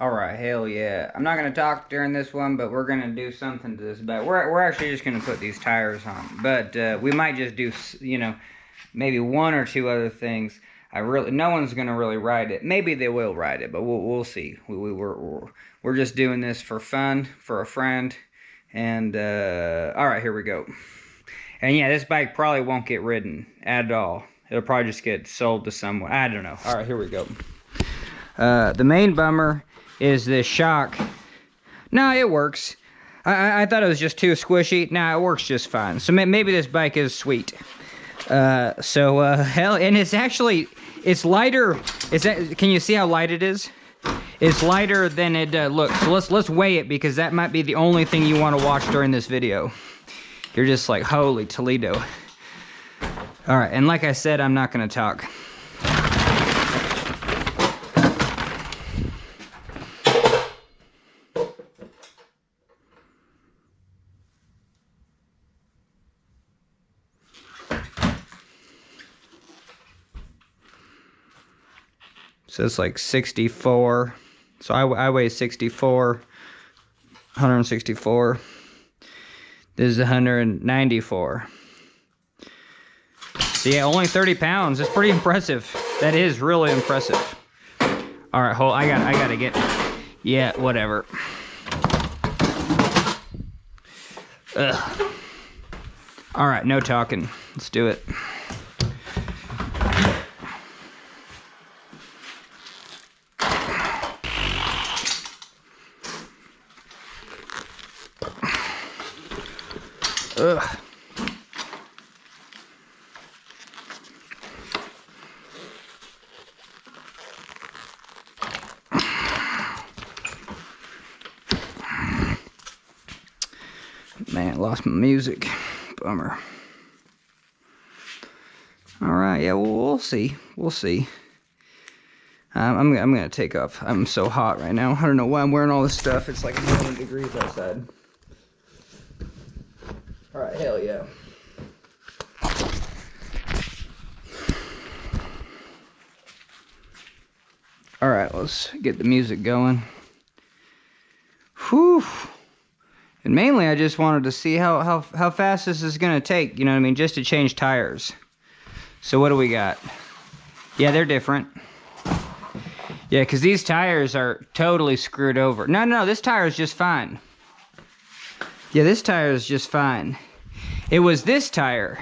Alright, hell yeah. I'm not going to talk during this one, but we're going to do something to this bike. We're actually just going to put these tires on. But we might just do, you know, maybe one or two other things. No one's going to really ride it. Maybe they will ride it, but we'll see. We're just doing this for fun, for a friend. And, alright, here we go. And yeah, this bike probably won't get ridden at all. It'll probably just get sold to someone. I don't know. Alright, here we go. The main bummer is this shock. No, it works. I thought it was just too squishy. Nah, it works just fine. So maybe this bike is sweet. Hell, and it's lighter. Can you see how light it is? It's lighter than it looks. So let's weigh it, because that might be the only thing you want to watch during this video. You're just like, holy Toledo. All right, and like I said, I'm not gonna talk. So it's like 64. So I weigh 64, 164. This is 194. So yeah, only 30 pounds. It's pretty impressive. That is really impressive. All right, I gotta get. Yeah, whatever. Ugh. All right, no talking. Let's do it. Ugh. Man, lost my music. Bummer. All right, yeah, we'll see. We'll see. I'm gonna take off. I'm so hot right now. I don't know why I'm wearing all this stuff. It's like 100 degrees outside. All right, hell yeah. All right, let's get the music going. Whew. And mainly, I just wanted to see how fast this is gonna take. You know what I mean? Just to change tires. So what do we got? Yeah, they're different. Yeah, because these tires are totally screwed over. No, this tire is just fine. Yeah, this tire is just fine. It was this tire.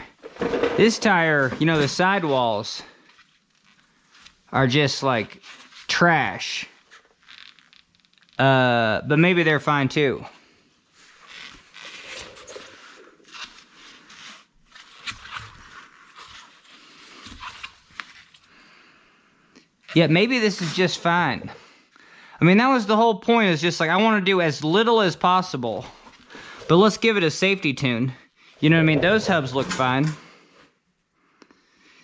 This tire, you know, the sidewalls are just like trash. But maybe they're fine too. Yeah, maybe this is just fine. I mean, that was the whole point, is just like, I want to do as little as possible. But let's give it a safety tune. You know what I mean? Those hubs look fine.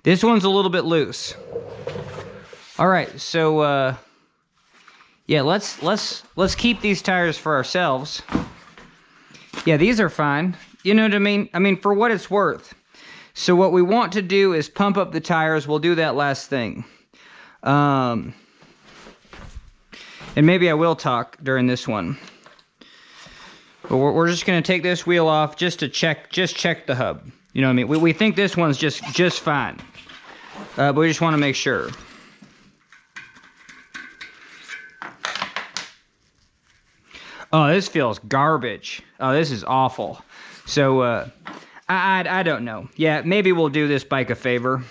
This one's a little bit loose. All right, so yeah, let's keep these tires for ourselves. Yeah, these are fine. You know what I mean? I mean, for what it's worth. So what we want to do is pump up the tires. We'll do that last thing. And maybe I will talk during this one. But we're just gonna take this wheel off just to check the hub. You know what I mean? We think this one's just fine. But we just want to make sure. Oh, this feels garbage. Oh, this is awful. So I don't know. Yeah, maybe we'll do this bike a favor.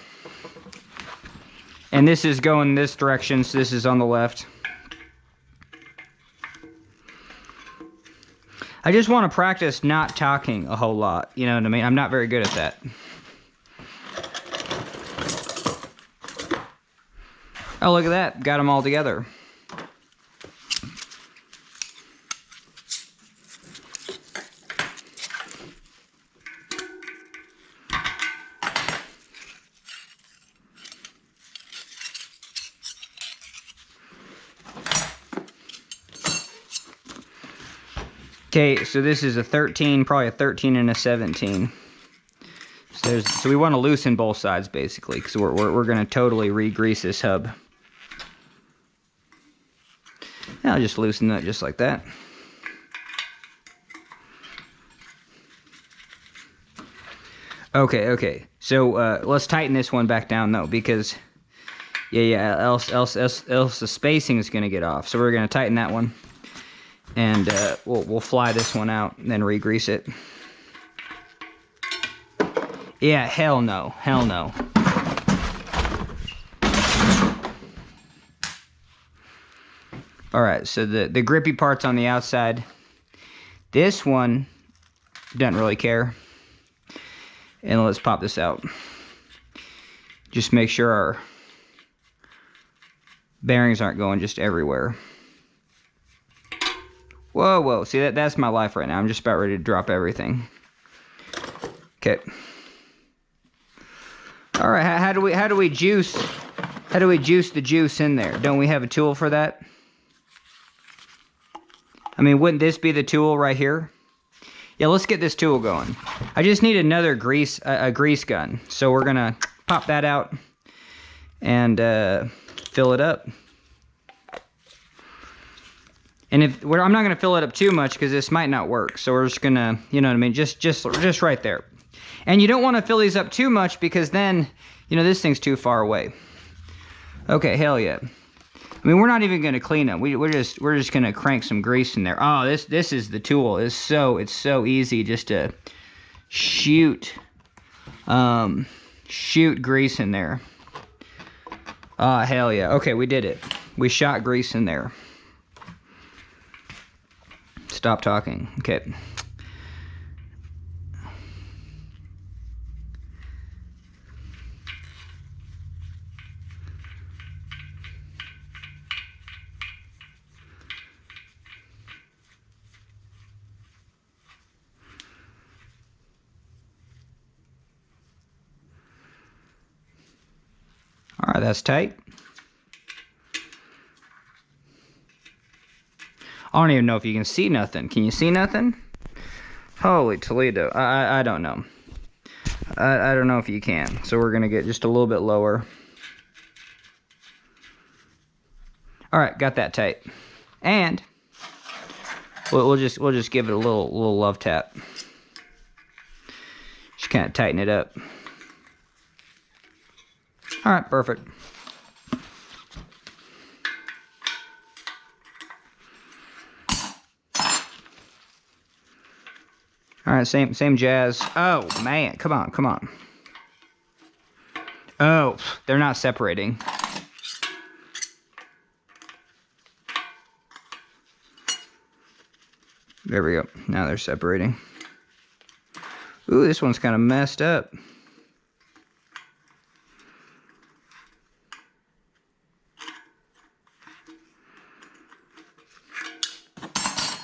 And this is going this direction, so this is on the left. I just want to practice not talking a whole lot. You know what I mean? I'm not very good at that. Oh, look at that. Got them all together. Okay, so this is a 13, probably a 13 and a 17. So we want to loosen both sides basically, because we're going to totally re-grease this hub. And I'll just loosen that just like that. Okay. So let's tighten this one back down though, because else the spacing is gonna get off. So we're gonna tighten that one, and we'll fly this one out and then re-grease it. Yeah, hell no. All right, so the grippy part's on the outside. This one doesn't really care. And let's pop this out. Just make sure our bearings aren't going just everywhere. Whoa, see that's my life right now. I'm just about ready to drop everything. Okay. All right, how do we juice the juice in there? Don't we have a tool for that? I mean, wouldn't this be the tool right here? Yeah, let's get this tool going. I just need another grease gun. So we're gonna pop that out and fill it up. And I'm not gonna fill it up too much because this might not work. So we're just gonna, you know what I mean, just right there. And you don't want to fill these up too much because then, you know, this thing's too far away. Okay, hell yeah. I mean, we're not even gonna clean them. We're just gonna crank some grease in there. Oh, this is the tool. It's so easy just to shoot grease in there. Ah, hell yeah. Okay, we did it. We shot grease in there. Stop talking. Okay. All right, that's tight. I don't even know if you can see nothing. Can you see nothing? Holy Toledo. I don't know. I don't know if you can. So we're gonna get just a little bit lower. All right, got that tight. And we'll just give it a little love tap. Just kind of tighten it up. All right, perfect. All right, same jazz. Oh man, come on. Oh, they're not separating. There we go. Now they're separating. Ooh, this one's kind of messed up.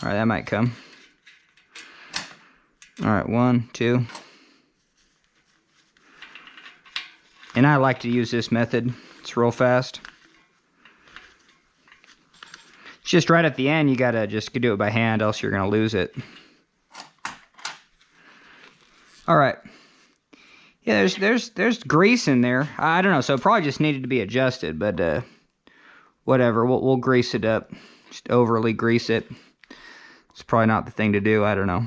All right, that might come. All right, 1, 2. And I like to use this method. It's real fast. It's just right at the end, you gotta just do it by hand, else you're gonna lose it. All right. Yeah, there's grease in there. I don't know, so it probably just needed to be adjusted, but whatever. We'll grease it up. Just overly grease it. It's probably not the thing to do. I don't know.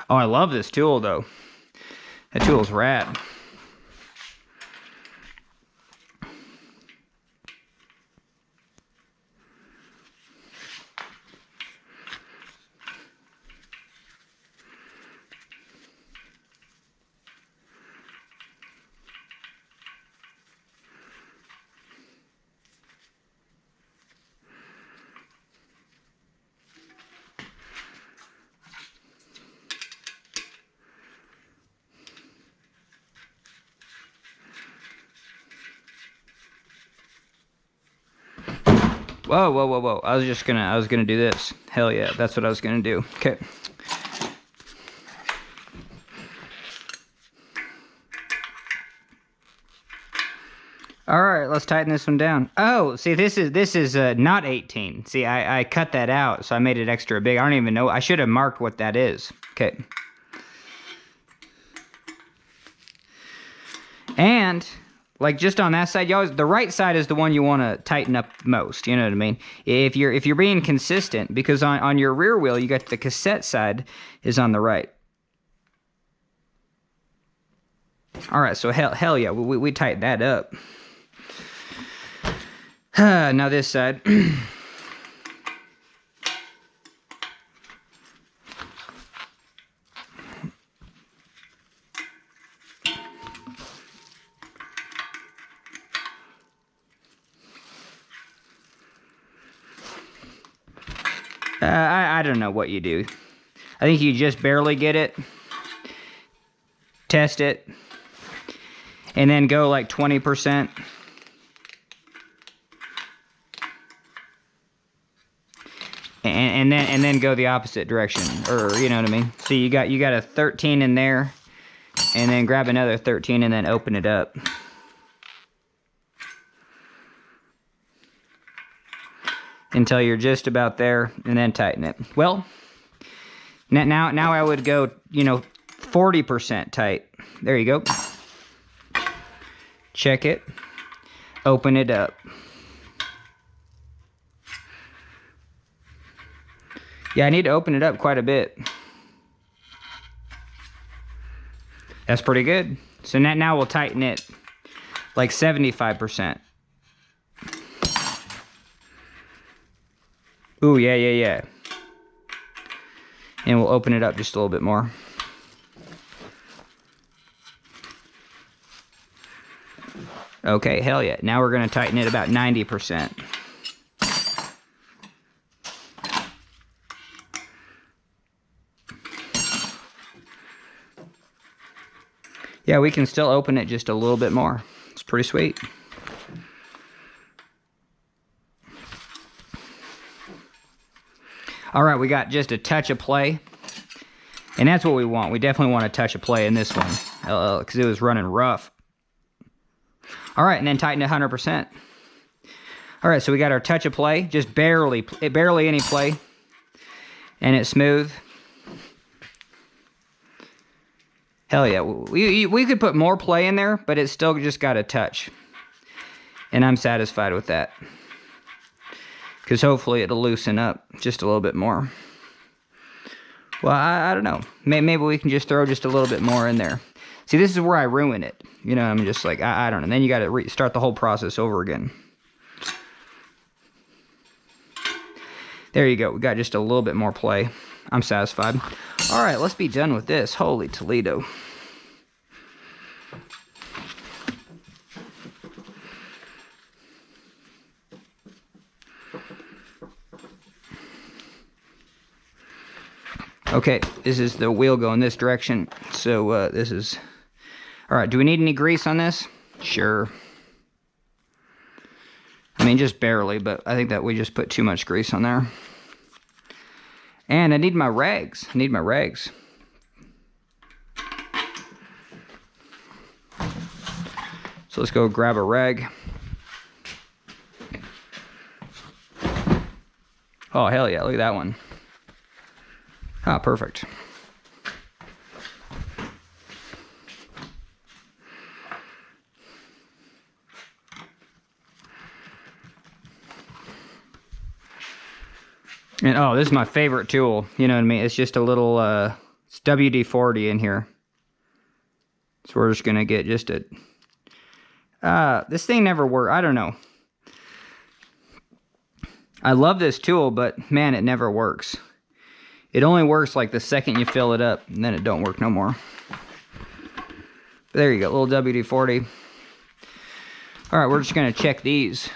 Oh, I love this tool though. That tool's rad. Whoa. I was gonna do this. Hell yeah, that's what I was gonna do. Okay. All right, let's tighten this one down. Oh, see, this is not 18. See, I cut that out, so I made it extra big. I don't even know. I should have marked what that is. Okay. And like just on that side, you always, the right side is the one you want to tighten up most, you know what I mean? If you're being consistent, because on your rear wheel, you got the cassette side is on the right. All right, so hell yeah, we tighten that up. Now this side. I don't know what you do. I think you just barely get it, test it, and then go like 20%. And then go the opposite direction, or you know what I mean. So you got a 13 in there, and then grab another 13 and then open it up. Until you're just about there, and then tighten it. Well, now I would go, 40% tight. There you go. Check it. Open it up. Yeah, I need to open it up quite a bit. That's pretty good. So now we'll tighten it like 75%. Ooh, yeah. And we'll open it up just a little bit more. Okay, hell yeah. Now we're going to tighten it about 90%. Yeah, we can still open it just a little bit more. It's pretty sweet. All right, we got just a touch of play. And that's what we want. We definitely want a touch of play in this one, because it was running rough. All right, and then tighten it 100%. All right, so we got our touch of play, just barely any play. And it's smooth. Hell yeah, we could put more play in there, but it's still just got a touch. And I'm satisfied with that. Because hopefully it'll loosen up just a little bit more. Well, I don't know. Maybe we can just throw just a little bit more in there. See, this is where I ruin it. I'm just like, I don't know. Then you got to start the whole process over again. There you go. We got just a little bit more play. I'm satisfied. All right, let's be done with this. Holy Toledo. Okay, this is the wheel going this direction. So this is... All right, do we need any grease on this? Sure. I mean, just barely, but I think that we just put too much grease on there. And I need my rags. So let's go grab a rag. Oh, hell yeah, look at that one. Ah, perfect. And oh, this is my favorite tool. You know what I mean? It's just a little, it's WD-40 in here. So we're just gonna get just a, this thing never worked. I don't know. I love this tool, but man, it never works. It only works like the second you fill it up, and then it don't work no more. But there you go, little WD-40. All right, we're just gonna check these,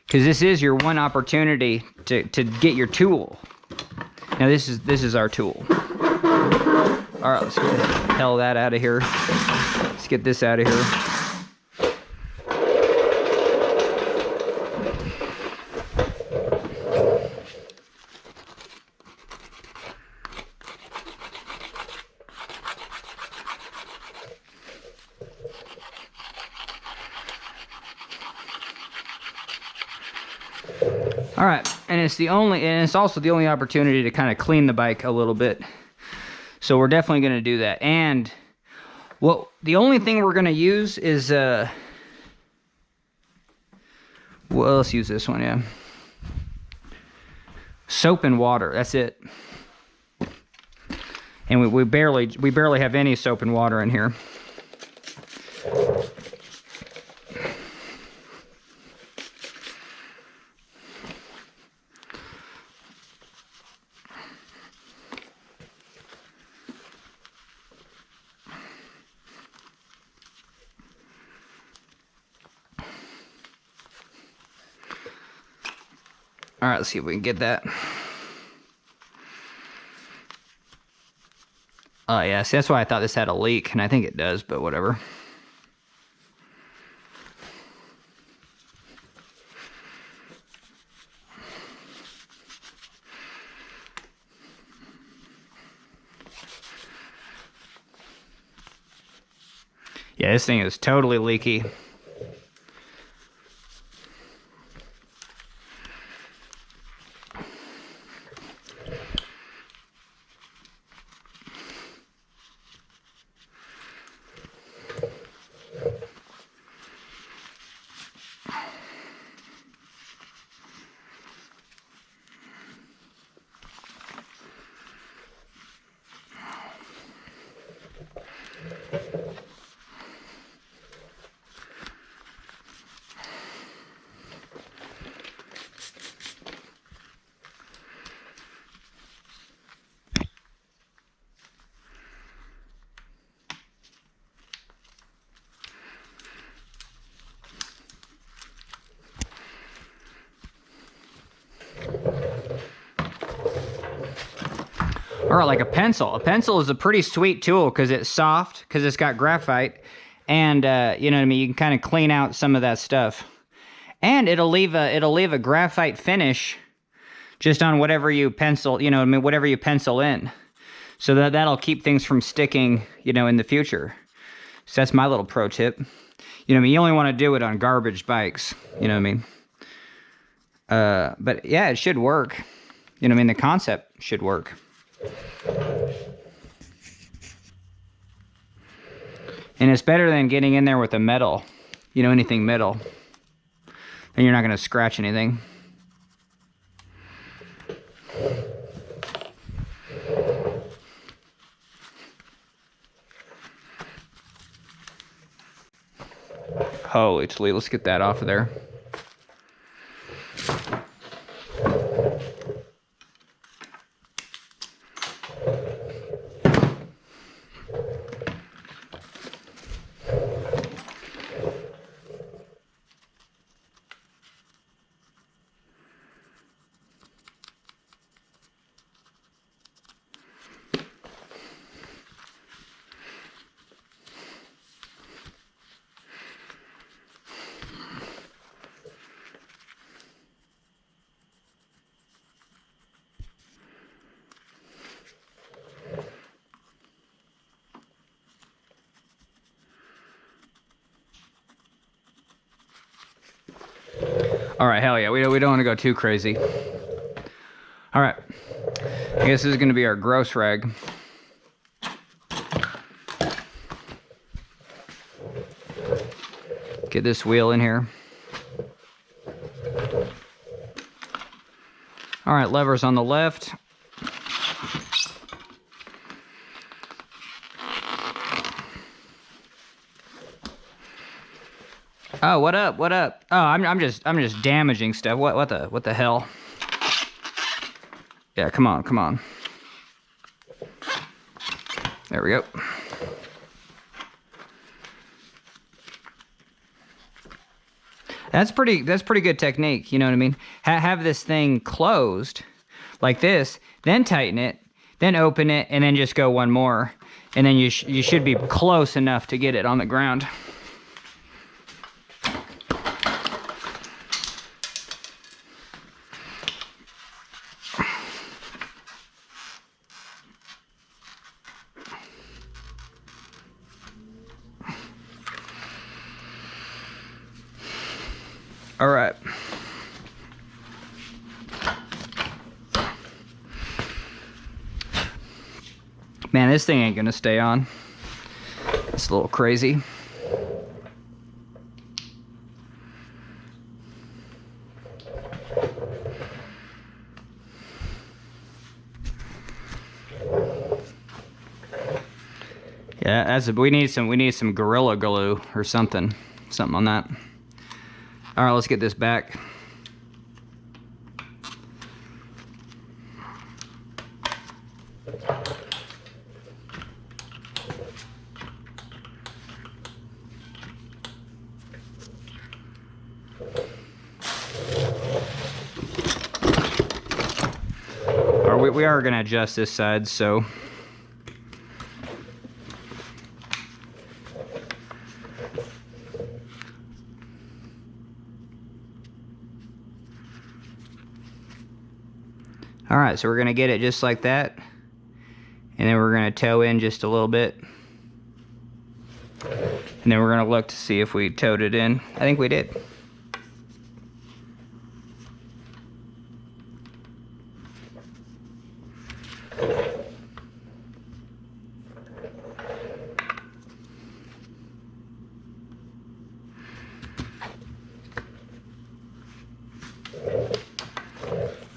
because this is your one opportunity to get your tool. Now this is our tool. All right, let's get the hell of that out of here. Let's get this out of here. All right, and it's also the only opportunity to kind of clean the bike a little bit. So we're definitely going to do that. And the only thing we're going to use is Well, let's use this one, yeah. Soap and water, that's it. And we barely have any soap and water in here. All right, let's see if we can get that. Oh, yeah, see, that's why I thought this had a leak, and I think it does, but whatever. Yeah, this thing is totally leaky. Or like a pencil. A pencil is a pretty sweet tool because it's soft, because it's got graphite, and you know what I mean. You can kind of clean out some of that stuff, and it'll leave a graphite finish just on whatever you pencil. You know what I mean, whatever you pencil in, so that'll keep things from sticking. You know, in the future. So that's my little pro tip. You know what I mean. You only want to do it on garbage bikes. You know what I mean. But yeah, it should work. You know what I mean. The concept should work. And it's better than getting in there with a metal, you know, anything metal. Then you're not going to scratch anything. Holy Toledo, let's get that off of there. All right, hell yeah, we don't want to go too crazy. All right, I guess this is going to be our gross rag. Get this wheel in here. All right, levers on the left. Oh, what up? What up? Oh, I'm just damaging stuff. What the hell? Yeah, come on, come on. There we go. That's pretty good technique, you know what I mean? Have this thing closed like this, then tighten it, then open it, and then just go one more. And then you should be close enough to get it on the ground. All right. Man, this thing ain't gonna stay on. It's a little crazy. Yeah, we need some Gorilla Glue or something on that. All right, let's get this back. Or we are gonna adjust this side, so. All right, so we're gonna get it just like that. And then we're gonna toe in just a little bit. And then we're gonna look to see if we towed it in. I think we did.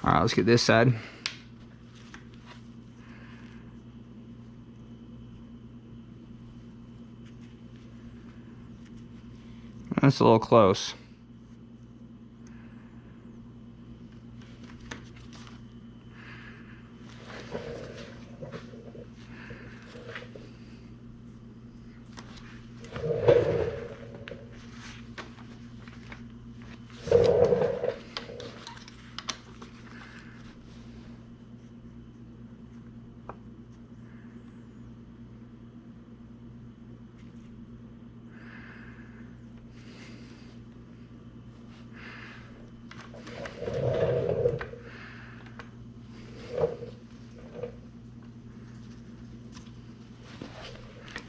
All right, let's get this side. That's a little close.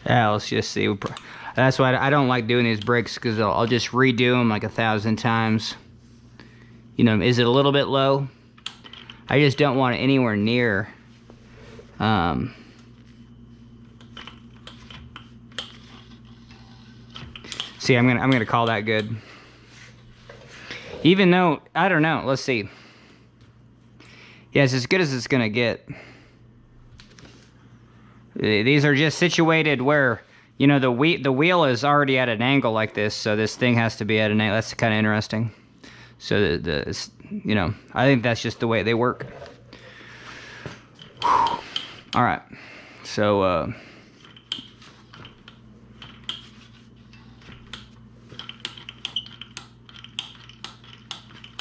Yeah, let's just see. That's why I don't like doing these brakes, because I'll just redo them like 1,000 times. You know, is it a little bit low? I just don't want it anywhere near. See, I'm gonna call that good. Even though, I don't know. Let's see. Yeah, it's as good as it's gonna get. These are just situated where, you know, the wheel is already at an angle like this, so this thing has to be at an angle. That's kind of interesting. So you know, I think that's just the way they work. All right, so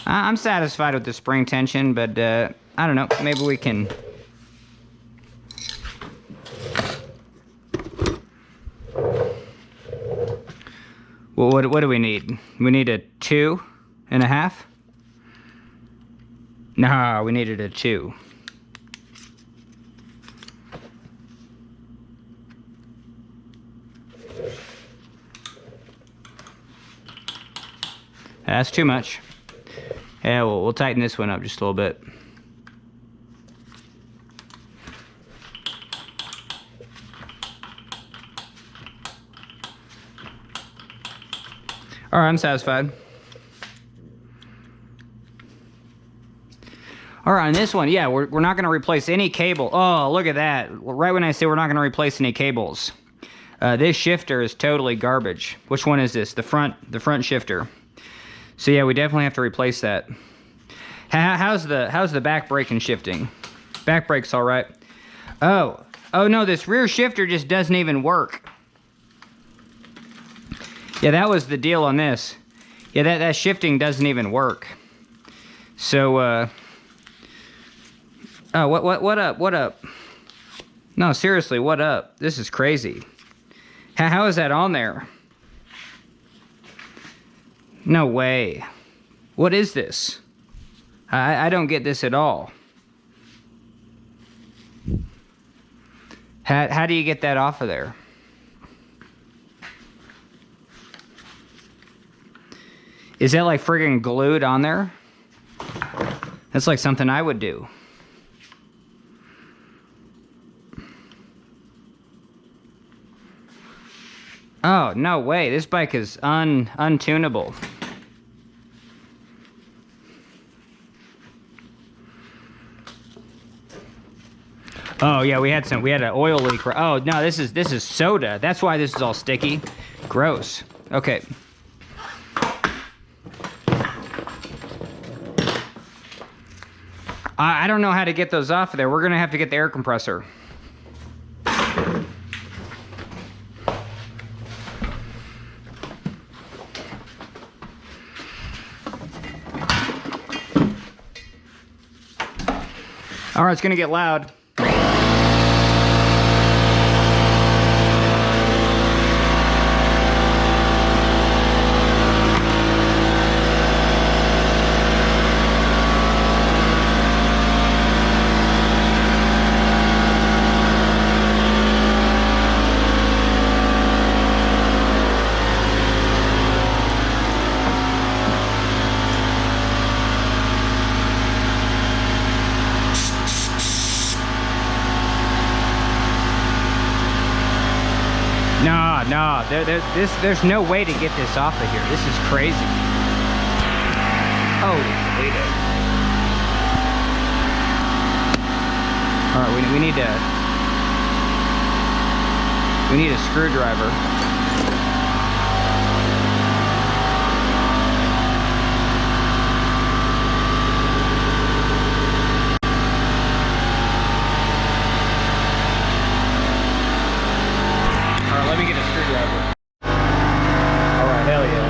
I'm satisfied with the spring tension, but I don't know. Maybe we can. Well, what do we need? We need a 2.5? No, we needed a 2. That's too much. Yeah, we'll tighten this one up just a little bit. All right, I'm satisfied. All right, on this one, yeah, we're not going to replace any cable. Oh, look at that. Right when I say we're not going to replace any cables. This shifter is totally garbage. Which one is this? The front shifter. So yeah, we definitely have to replace that. How's the back brake and shifting? Back brake's all right. Oh no, this rear shifter just doesn't even work. Yeah, that was the deal on this. Yeah, that shifting doesn't even work. So, oh, what up? No, seriously, what up? This is crazy. How is that on there? No way. What is this? I don't get this at all. How do you get that off of there? Is that like friggin' glued on there? That's like something I would do. Oh, no way. This bike is untunable. Oh yeah, we had an oil leak. Oh no, this is soda. That's why this is all sticky. Gross. Okay. I don't know how to get those off of there. We're gonna have to get the air compressor. All right, it's gonna get loud. No, there's no way to get this off of here. This is crazy. Holy Toledo. All right, we need a screwdriver. Let me get a screwdriver. Alright, hell yeah.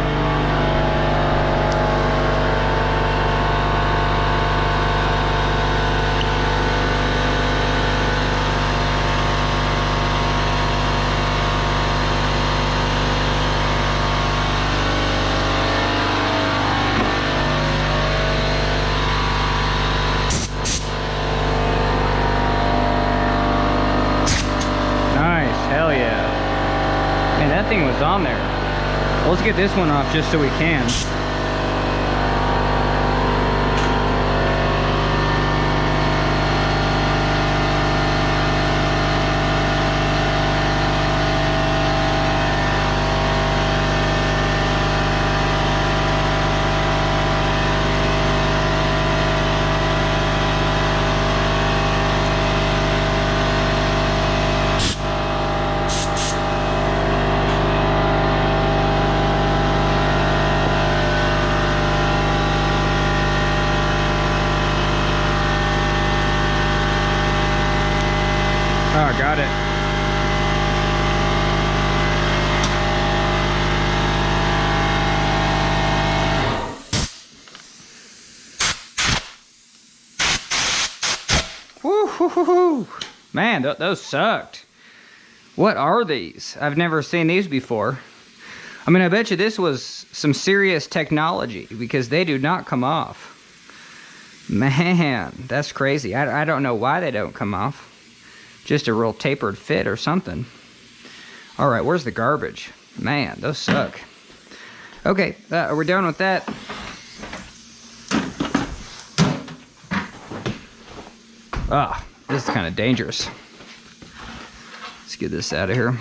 Nice, hell yeah. Man, that thing was on there. Well, let's get this one off just so we can. Oh, got it. Woo-hoo-hoo-hoo. Man, those sucked. What are these? I've never seen these before. I mean, I bet you this was some serious technology because they do not come off. Man, that's crazy. I don't know why they don't come off. Just a real tapered fit or something. All right, where's the garbage? Man, those suck. Okay, we're done with that. Ah, this is kind of dangerous. Let's get this out of here.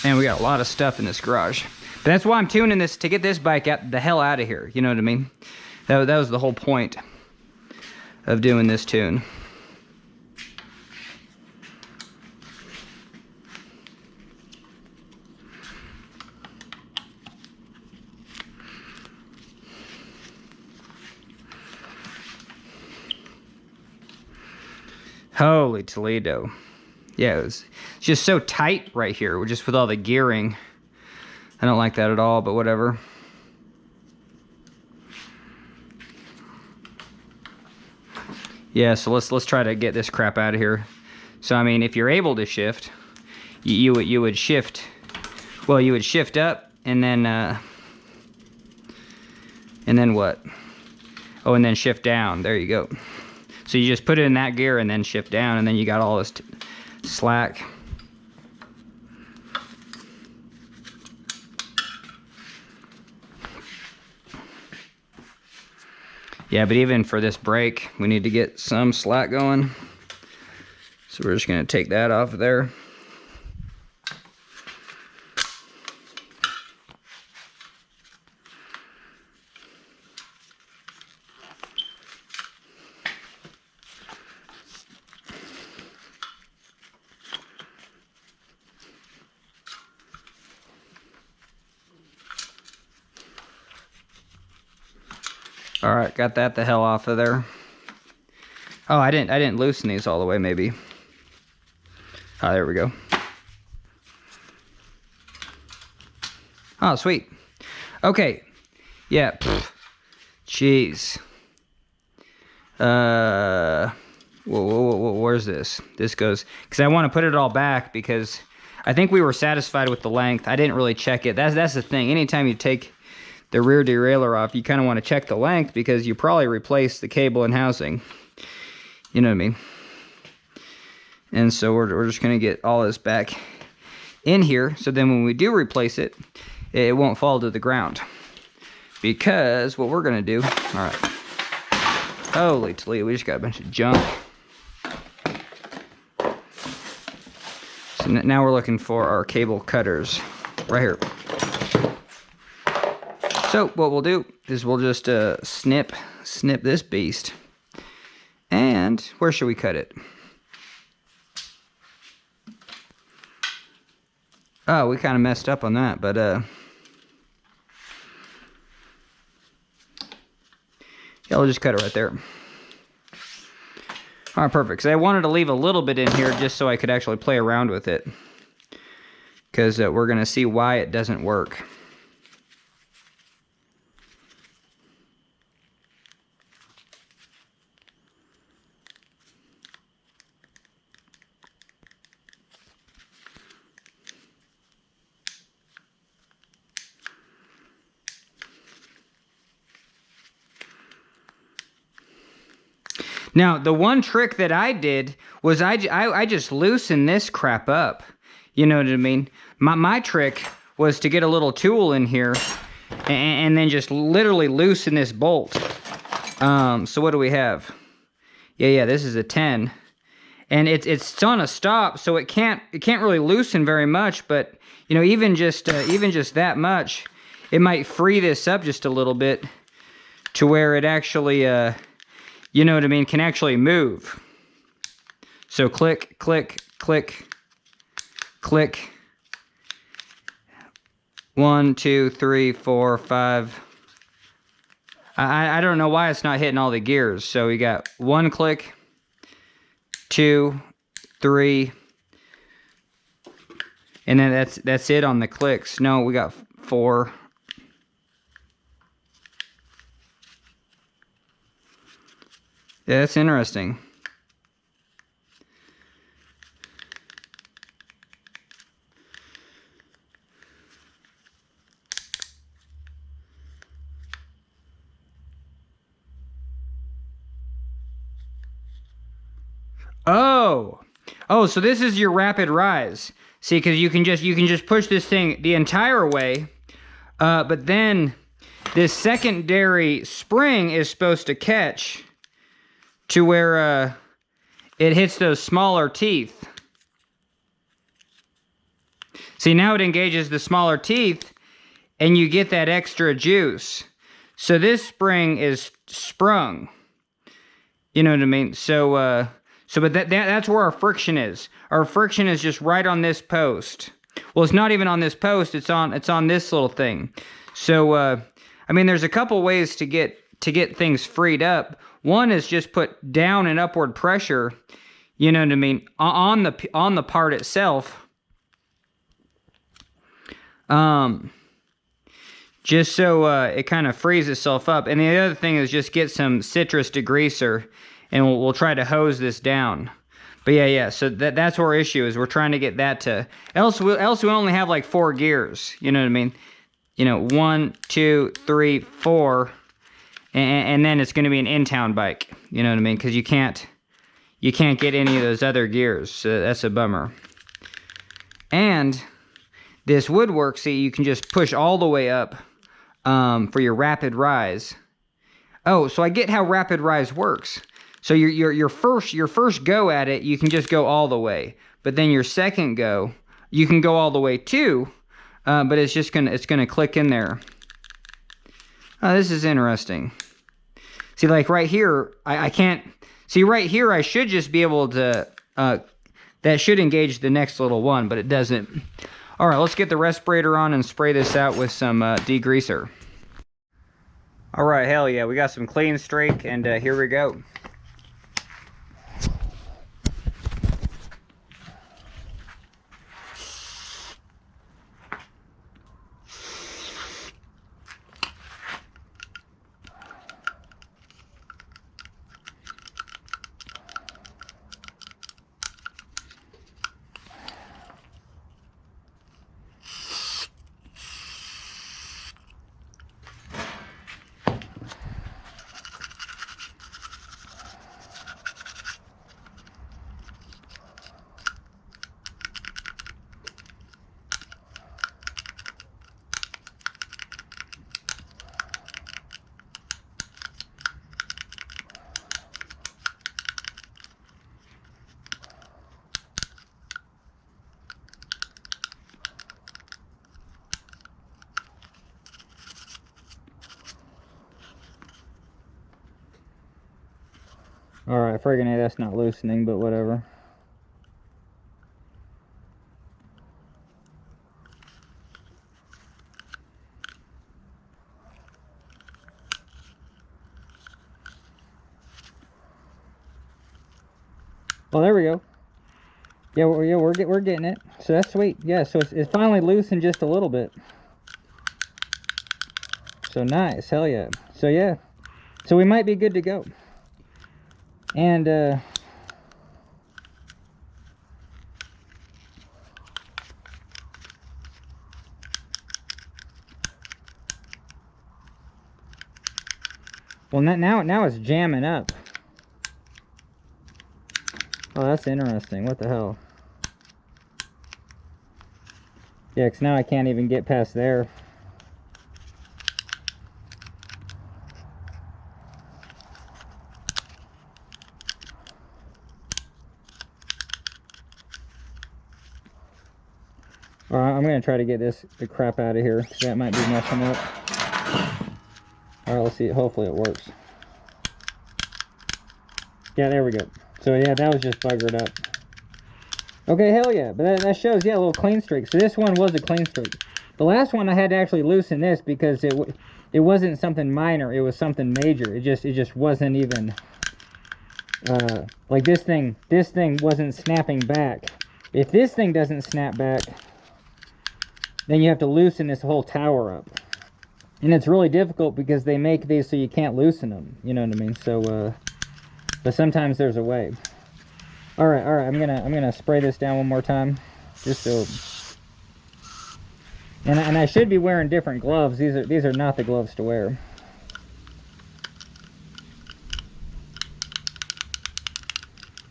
And we got a lot of stuff in this garage. But that's why I'm tuning this, to get this bike the hell out of here. You know what I mean? That was the whole point of doing this tune. Holy Toledo. Yeah, it's just so tight right here, just with all the gearing. I don't like that at all, but whatever. Yeah, so let's try to get this crap out of here. So I mean, if you're able to shift, you would shift. Well, you would shift up, and then what? Oh, and then shift down. There you go. So you just put it in that gear and then shift down, and then you got all this slack. Yeah, but even for this brake, we need to get some slack going. So we're just gonna take that off of there. that the hell off of there. Oh, I didn't loosen these all the way, maybe. Oh, there we go. Oh, sweet. Okay. Yeah. Jeez. Where's this? This goes, because I want to put it all back because I think we were satisfied with the length. I didn't really check it. That's the thing. Anytime you take the rear derailleur off, you kind of want to check the length because you probably replace the cable and housing. You know what I mean? And so we're just going to get all this back in here. So then when we do replace it, it won't fall to the ground. Because what we're going to do, all right. Holy Toledo, we just got a bunch of junk. So now we're looking for our cable cutters right here. So what we'll do is we'll just snip this beast. And where should we cut it? Oh, we kind of messed up on that, but yeah, we'll just cut it right there. All right, perfect. So I wanted to leave a little bit in here just so I could actually play around with it, because we're going to see why it doesn't work. Now, the one trick that I did was I just loosened this crap up. You know what I mean? My trick was to get a little tool in here and then just literally loosen this bolt. So what do we have? Yeah, this is a 10. And it's on a stop, so it can't really loosen very much, but you know, even just that much, it might free this up just a little bit to where it actually you know what I mean, can actually move. So click, click, click, click. 1, 2, 3, 4, 5. I don't know why it's not hitting all the gears. So we got 1 click, 2, 3, and then that's it on the clicks. No, we got 4. Yeah, that's interesting. Oh, so this is your rapid rise. See, because you can just push this thing the entire way, but then this secondary spring is supposed to catch to where it hits those smaller teeth. See, now it engages the smaller teeth and you get that extra juice. So this spring is sprung. You know what I mean? So but that's where our friction is. Our friction is just right on this post. Well, it's not even on this post, it's on this little thing. So I mean, there's a couple ways to get things freed up. One is just put down and upward pressure, you know what I mean, on the part itself. Just so it kind of frees itself up. And the other thing is just get some citrus degreaser, and we'll try to hose this down. But yeah. So that's our issue, is we're trying to get that to. Else we only have like 4 gears. You know what I mean? You know, 1, 2, 3, 4. And then it's going to be an in-town bike, you know what I mean? Because you can't get any of those other gears, so that's a bummer. And this woodwork, see, you can just push all the way up for your rapid rise. Oh, so I get how rapid rise works. So your first go at it, you can just go all the way, but then your second go, you can go all the way too, but it's gonna click in there. Oh, this is interesting. See, like right here, I can't... See, right here, I should just be able to... that should engage the next little one, but it doesn't. All right, let's get the respirator on and spray this out with some degreaser. All right, hell yeah, we got some clean streak, and here we go. Alright, friggin' A, that's not loosening, but whatever. Well, there we go. Yeah, we're getting it. So that's sweet. Yeah, so it's finally loosened just a little bit. So nice, hell yeah. So yeah, so we might be good to go. And well, now it's jamming up. Oh, that's interesting. What the hell? Yeah, because now I can't even get past there. Alright, I'm going to try to get the crap out of here, because that might be messing up. Alright, let's see. Hopefully it works. Yeah, there we go. So yeah, that was just buggered up. Okay, hell yeah. But that shows, yeah, a little clean streak. So this one was a clean streak. The last one I had to actually loosen this because it wasn't something minor. It was something major. It just wasn't even like this thing wasn't snapping back. If this thing doesn't snap back, then you have to loosen this whole tower up. And it's really difficult because they make these so you can't loosen them. You know what I mean? So but sometimes there's a way. All right. I'm gonna spray this down one more time, just so. And I should be wearing different gloves. These are not the gloves to wear.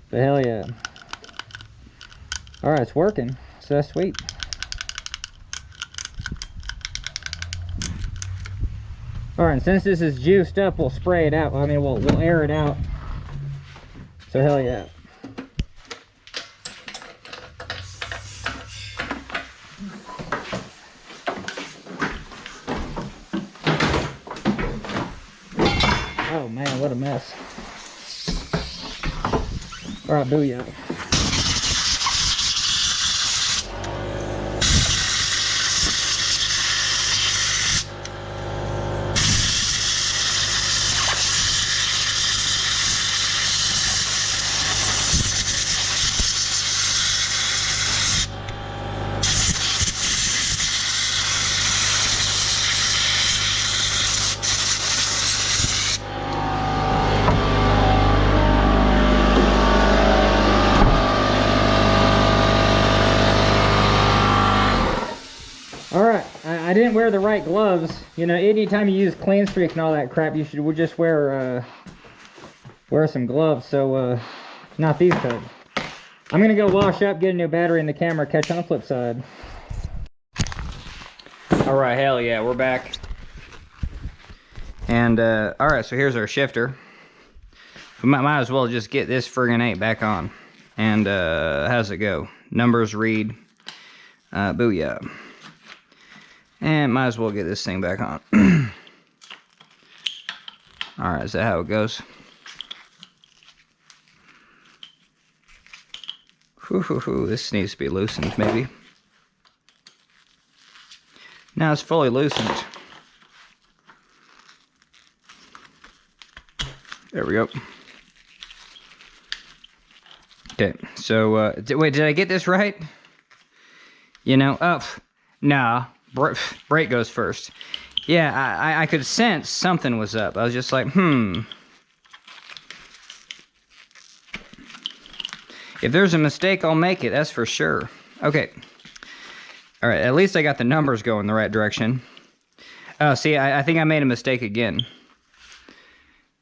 But hell yeah. All right, it's working. So that's sweet. All right, and since this is juiced up, we'll spray it out. I mean, we'll air it out. So hell yeah. Oh man, what a mess. All right, booyah. I didn't wear the right gloves. You know, anytime you use clean streak and all that crap, you should just wear some gloves. So not these types. I'm gonna go wash up, get a new battery in the camera, catch on the flip side. All right, hell yeah, we're back. And all right, so here's our shifter. We might as well just get this friggin' 8 back on. And how's it go? Numbers read. Booyah. And might as well get this thing back on. Alright, is that how it goes? Whew, this needs to be loosened, maybe. Now it's fully loosened. There we go. Okay, so, wait, did I get this right? You know, nah, brake goes first. Yeah, I could sense something was up. I was just like, If there's a mistake, I'll make it, that's for sure. Okay. Alright, at least I got the numbers going the right direction. Oh, see, I think I made a mistake again.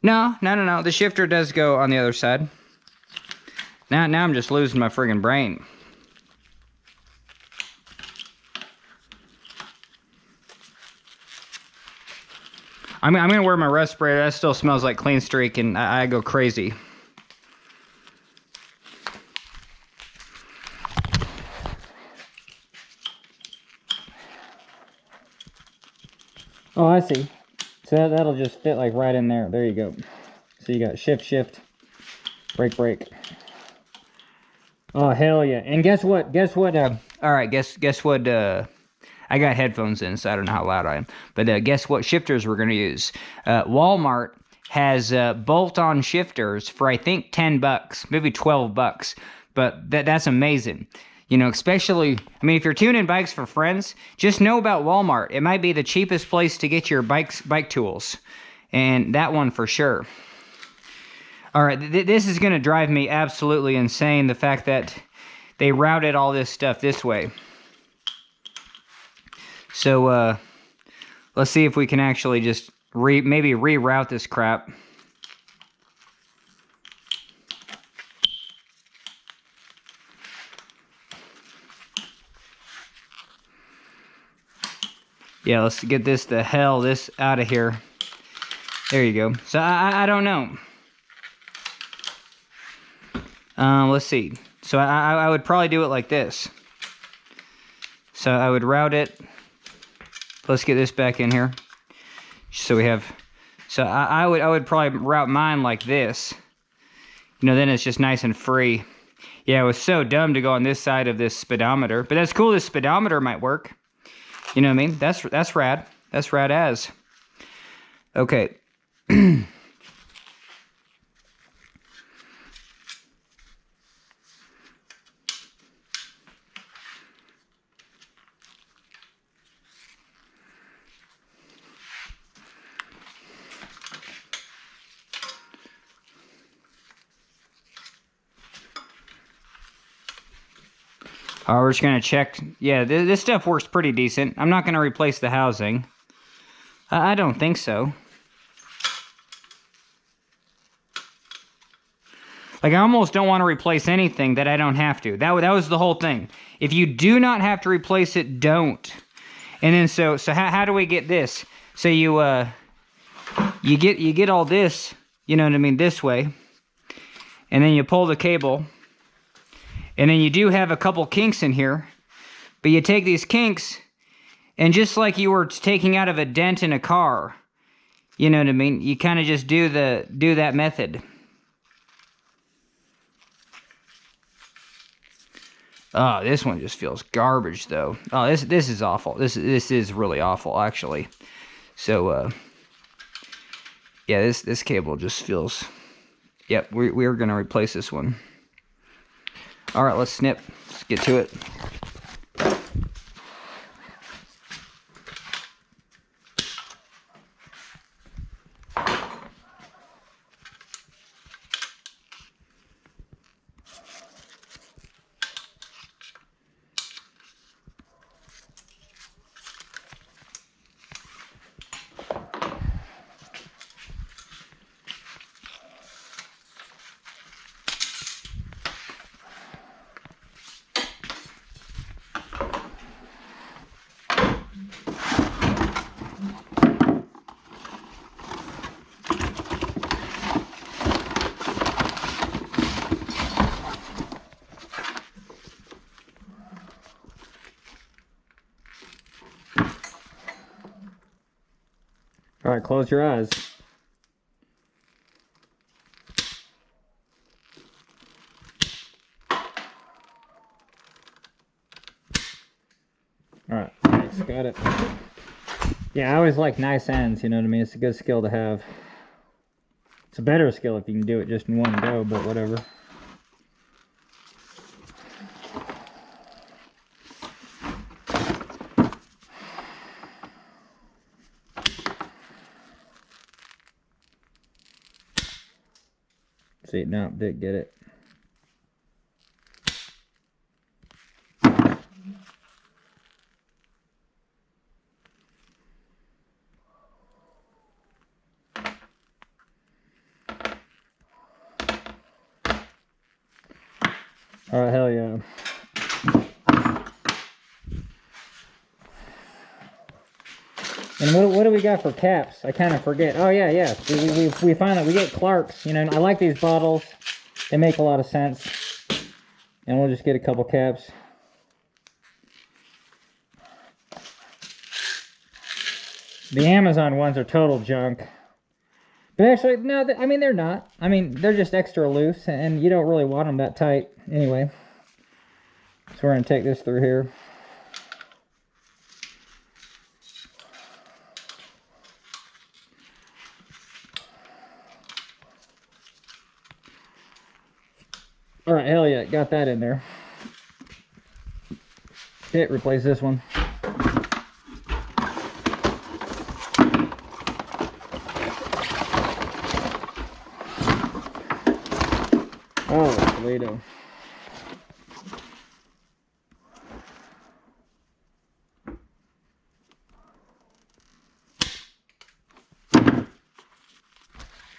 No. The shifter does go on the other side. Now I'm just losing my friggin' brain. I'm gonna wear my respirator. That still smells like Clean Streak, and I go crazy. Oh, I see. So that'll just fit like right in there. There you go. So you got shift, brake. Oh, hell yeah. And guess what? All right, guess what? I got headphones in, so I don't know how loud I am. But guess what shifters we're going to use? Walmart has bolt-on shifters for, I think, $10, maybe $12. But that's amazing. You know, especially, I mean, if you're tuning bikes for friends, just know about Walmart. It might be the cheapest place to get your bike tools. And that one for sure. All right, this is going to drive me absolutely insane, the fact that they routed all this stuff this way. So, let's see if we can actually just maybe reroute this crap. Yeah, let's get this out of here. There you go. So, I don't know. Let's see. So, I would probably do it like this. So, I would route it. Let's get this back in here. So we have, so I would probably route mine like this. You know, then it's just nice and free. Yeah, it was so dumb to go on this side of this speedometer, but that's cool. This speedometer might work. You know what I mean? That's rad. That's rad as. Okay. We're just going to check. Yeah, this stuff works pretty decent. I'm not going to replace the housing. I don't think so. Like, I almost don't want to replace anything that I don't have to. That was the whole thing. If you do not have to replace it, don't. And then, so how do we get this? So you get all this, you know what I mean, this way. And then you pull the cable. And then you do have a couple kinks in here, but you take these kinks, and just like you were taking out of a dent in a car, you know what I mean? You kind of just do that method. Oh, this one just feels garbage though. Oh, this is awful. This is really awful actually. So yeah, this cable just feels. Yep, we're gonna replace this one. All right, let's snip. Let's get to it. All right, close your eyes. All right, thanks, got it. Yeah, I always like nice ends, you know what I mean? It's a good skill to have. It's a better skill if you can do it just in one go, but whatever. See, now it did get it. All right, hell yeah. And what do we got for caps? I kind of forget. Oh yeah, yeah. We find that we get Clark's. You know, I like these bottles. They make a lot of sense. And we'll just get a couple caps. The Amazon ones are total junk. But actually, no, I mean, they're not. I mean, they're just extra loose, and you don't really want them that tight anyway. So we're going to take this through here. All right, hell yeah, got that in there. Okay, replace this one. Oh, Toledo.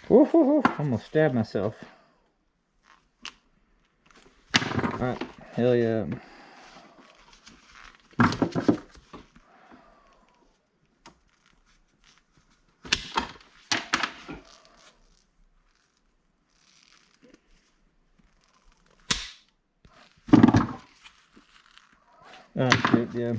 Woof, woof, woof. Almost stabbed myself. Alright, hell yeah. Oh, shit, yeah.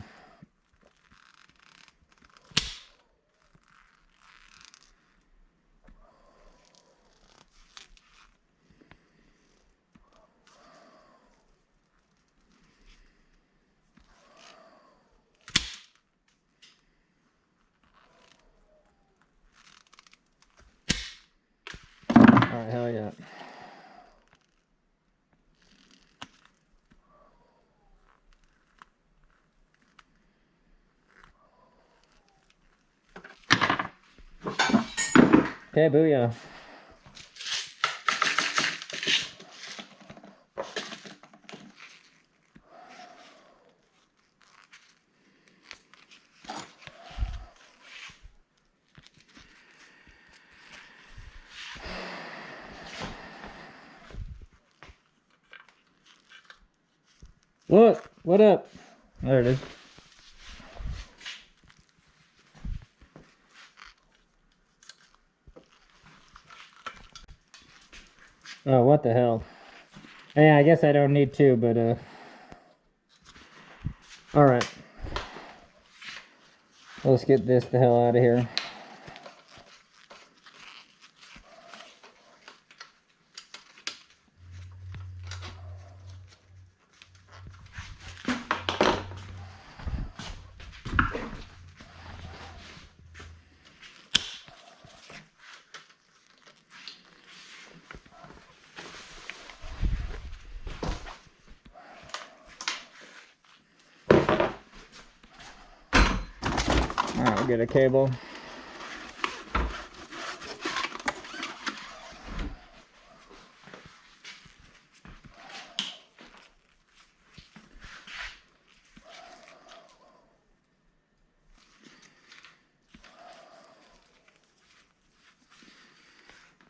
Alright, hell yeah. Okay, booyah. Look, what up? There it is. Oh, what the hell? Yeah, I guess I don't need to, but alright. Let's get this the hell out of here. Alright, we'll get a cable.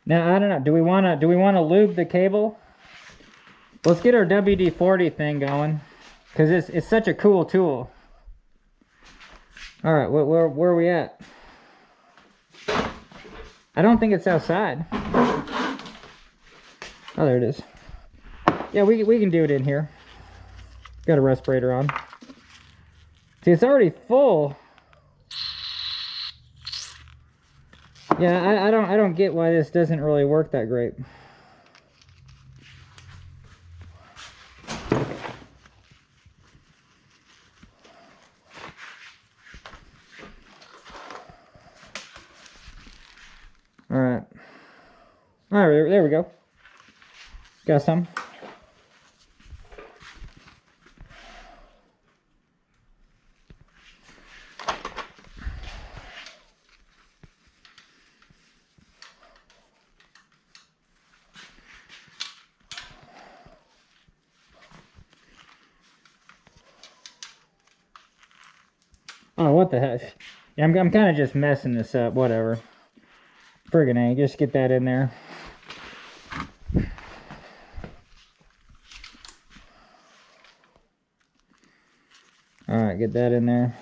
Now I don't know. Do we wanna lube the cable? Let's get our WD-40 thing going, cause it's such a cool tool. All right, where are we at? I don't think it's outside. Oh, there it is. Yeah, we can do it in here. Got a respirator on. See, it's already full. Yeah, I don't get why this doesn't really work that great. All right. All right, there we go. Got some. Oh, what the heck? Yeah, I'm kind of just messing this up. Whatever. Friggin' A. Just get that in there. Alright, get that in there.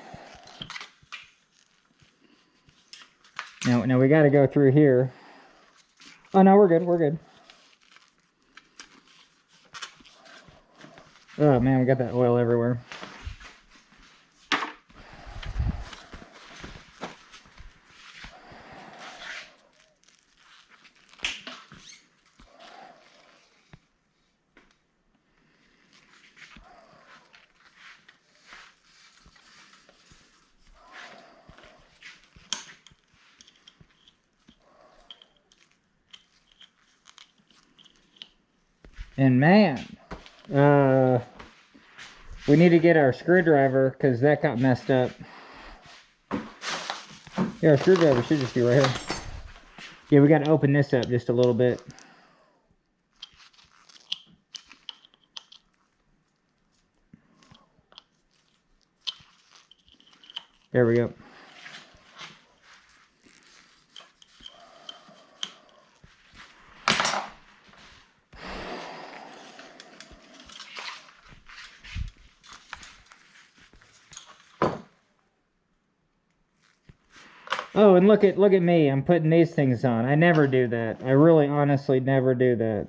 Now we got to go through here. Oh, no, we're good. We're good. Oh, man, we got that oil everywhere. And man, we need to get our screwdriver because that got messed up. Yeah, our screwdriver should just be right here. Yeah, we got to open this up just a little bit. There we go. Oh, and look at me. I'm putting these things on. I never do that. I really honestly never do that.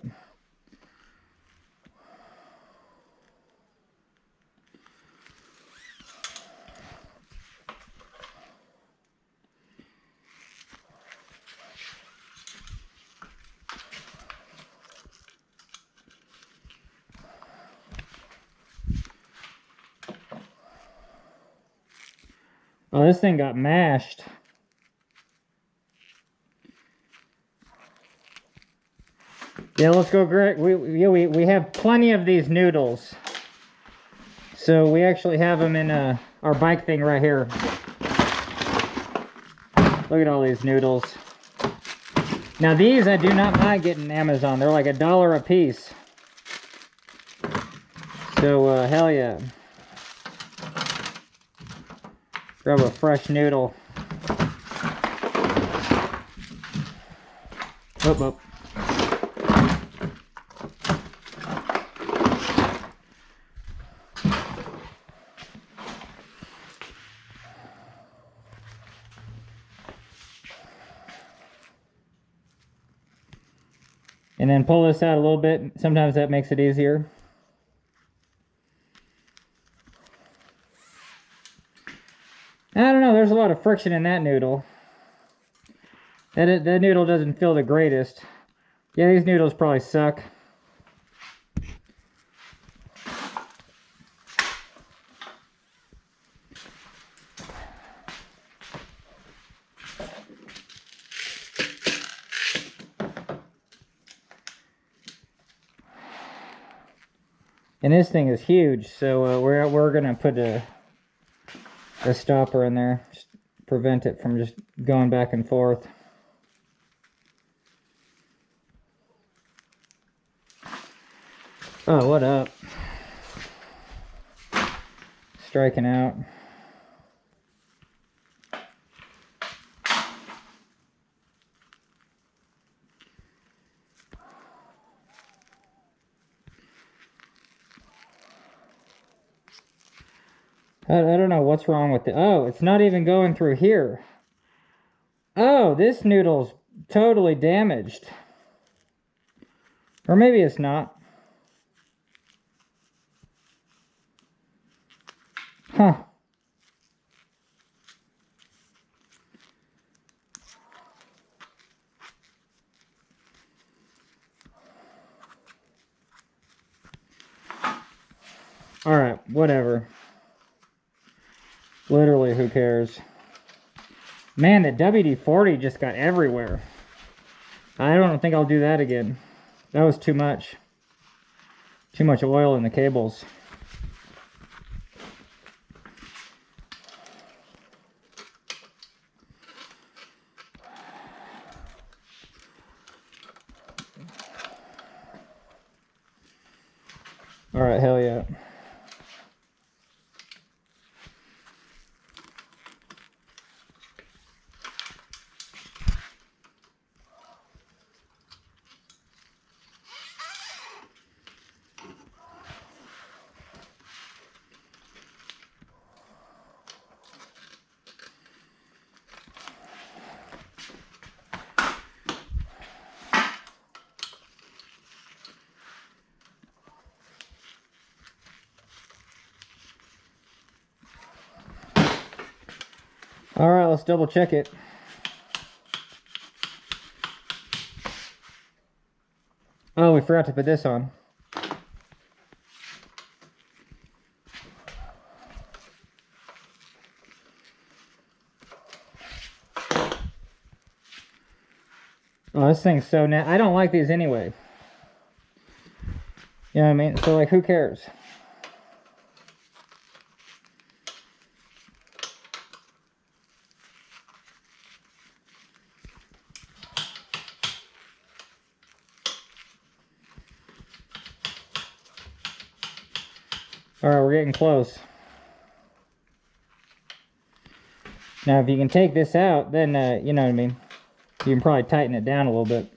Oh, this thing got mashed. Yeah, let's go, Greg. We have plenty of these noodles. So we actually have them in our bike thing right here. Look at all these noodles. Now these I do not mind getting Amazon. They're like $1 a piece. So hell yeah. Grab a fresh noodle. Oh. And then pull this out a little bit. Sometimes that makes it easier. I don't know, there's a lot of friction in that noodle. That noodle doesn't feel the greatest. Yeah, these noodles probably suck. And this thing is huge, so we're gonna put a stopper in there, just prevent it from just going back and forth. Oh, what up? Striking out. I don't know what's wrong with it. Oh, it's not even going through here. Oh, this noodle's totally damaged. Or maybe it's not. Huh. Alright, whatever. Literally, who cares? Man, the WD-40 just got everywhere. I don't think I'll do that again. That was too much. Too much oil in the cables. All right, hell yeah. All right, let's double check it. Oh, we forgot to put this on. Oh, this thing's so I don't like these anyway. You know what I mean? So, like, who cares? All right, we're getting close. Now, if you can take this out, then, you know what I mean? You can probably tighten it down a little bit.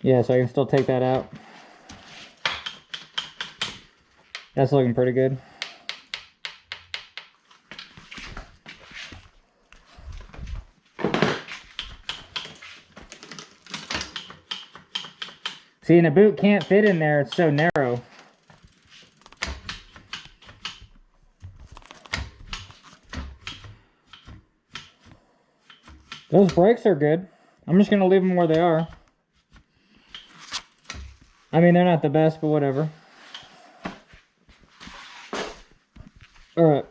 Yeah, so I can still take that out. That's looking pretty good. See, and a boot can't fit in there, it's so narrow. Those brakes are good. I'm just going to leave them where they are. I mean, they're not the best, but whatever. Alright.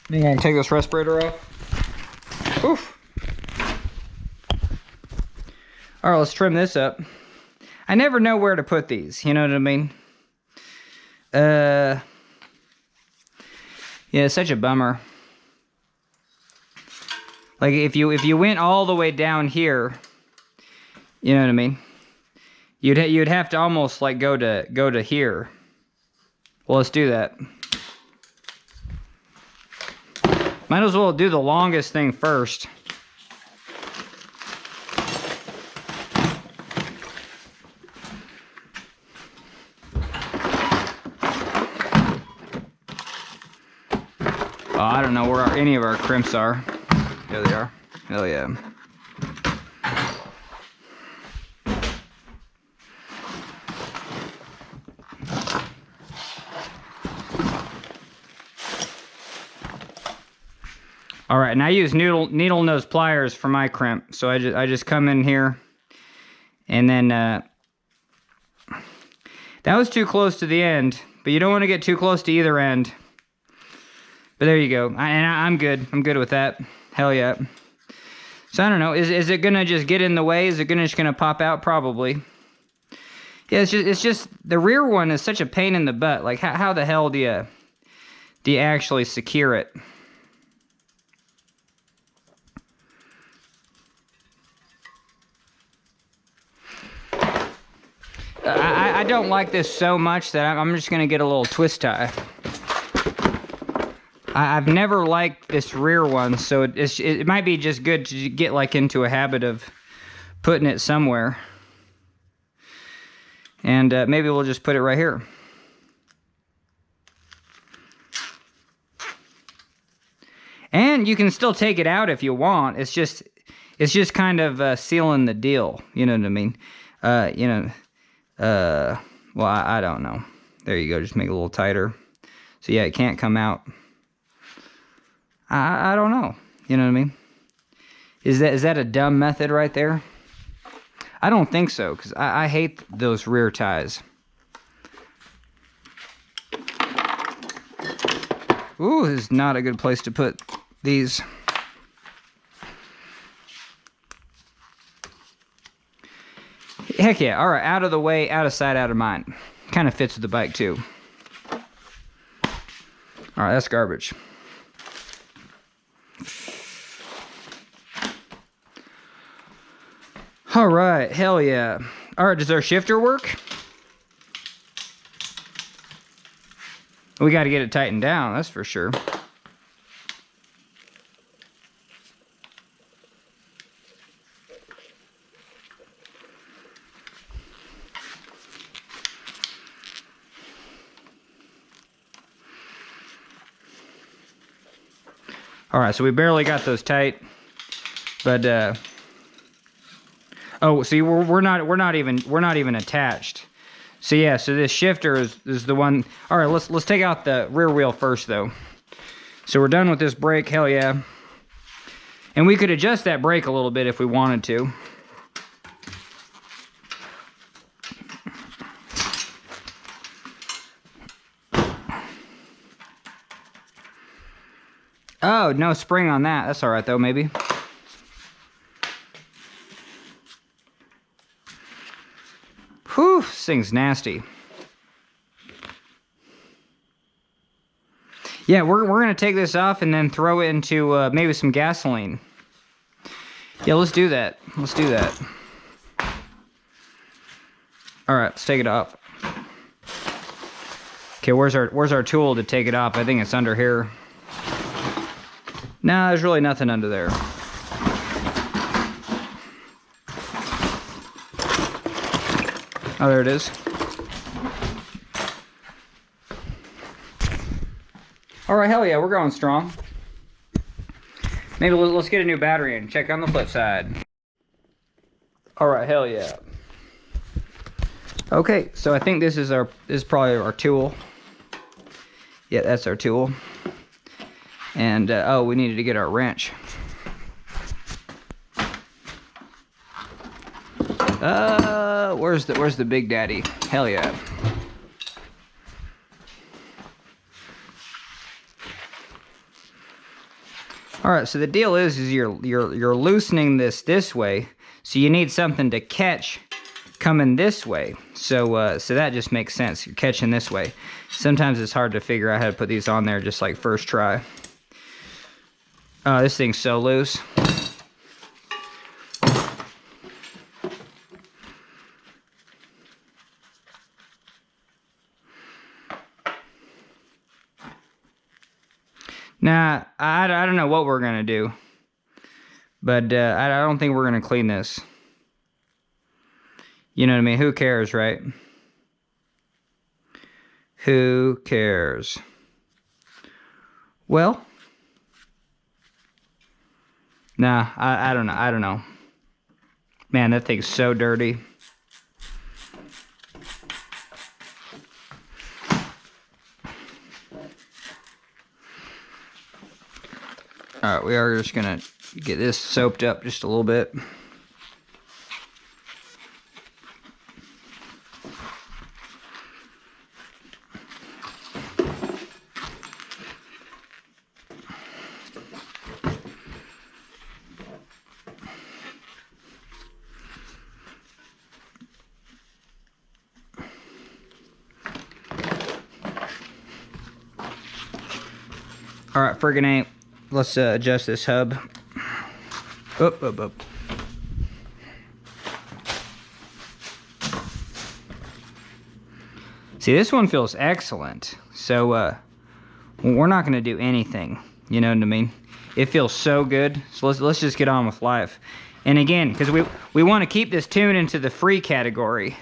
I'm going to take this respirator off. Oof. Alright, let's trim this up. I never know where to put these, you know what I mean? Yeah, it's such a bummer. Like if you went all the way down here, you know what I mean? You'd have to almost like go to here. Well, let's do that. Might as well do the longest thing first. Oh, I don't know where any of our crimps are. There they are. Hell yeah. All right, and I use needle nose pliers for my crimp. So I just come in here, and then that was too close to the end, but you don't want to get too close to either end. But there you go. I'm good. I'm good with that. Hell yeah. So I don't know. Is it gonna just get in the way? Is it just gonna pop out? Probably. Yeah. It's just the rear one is such a pain in the butt. Like how the hell do you actually secure it? I don't like this so much that I'm just gonna get a little twist tie. I've never liked this rear one, so it might be just good to get like into a habit of putting it somewhere. And maybe we'll just put it right here. And you can still take it out if you want. It's just kind of sealing the deal. You know what I mean? Well, I don't know. There you go. Just make it a little tighter. So yeah, it can't come out. I don't know. You know what I mean? Is that a dumb method right there? I don't think so, because I hate those rear ties. Ooh, this is not a good place to put these. Heck yeah. All right, out of the way, out of sight, out of mind. Kind of fits with the bike too. All right, that's garbage. All right, hell yeah. All right, does our shifter work? We got to get it tightened down, that's for sure. All right, so we barely got those tight, but oh, see, we're not even attached. So yeah, so this shifter is the one. All right, let's take out the rear wheel first though. So we're done with this brake, hell yeah. And we could adjust that brake a little bit if we wanted to. Oh, no spring on that. That's all right though, maybe. Whew, this thing's nasty. Yeah, we're gonna take this off and then throw it into maybe some gasoline. Yeah, let's do that. Let's do that. All right, let's take it off. Okay, where's our tool to take it off? I think it's under here. No, there's really nothing under there. Oh, there it is. All right, hell yeah, we're going strong. Maybe let's get a new battery and check on the flip side. All right, hell yeah. Okay, so I think this is probably our tool. Yeah, that's our tool. And oh, we needed to get our wrench. Where's the Big Daddy? Hell yeah. All right, so the deal is you're loosening this way, so you need something to catch coming this way. So so that just makes sense. You're catching this way. Sometimes it's hard to figure out how to put these on there just like first try. Oh, this thing's so loose. Nah, I don't know what we're gonna do, but I don't think we're gonna clean this. You know what I mean? Who cares, right? Who cares? Well, nah, I don't know. I don't know. Man, that thing's so dirty. All right, we are just gonna get this soaped up just a little bit. All right, friggin' ain't. Let's adjust this hub. Up. See, this one feels excellent. So we're not gonna do anything. You know what I mean? It feels so good. So let's just get on with life. And again, because we want to keep this tune into the free category,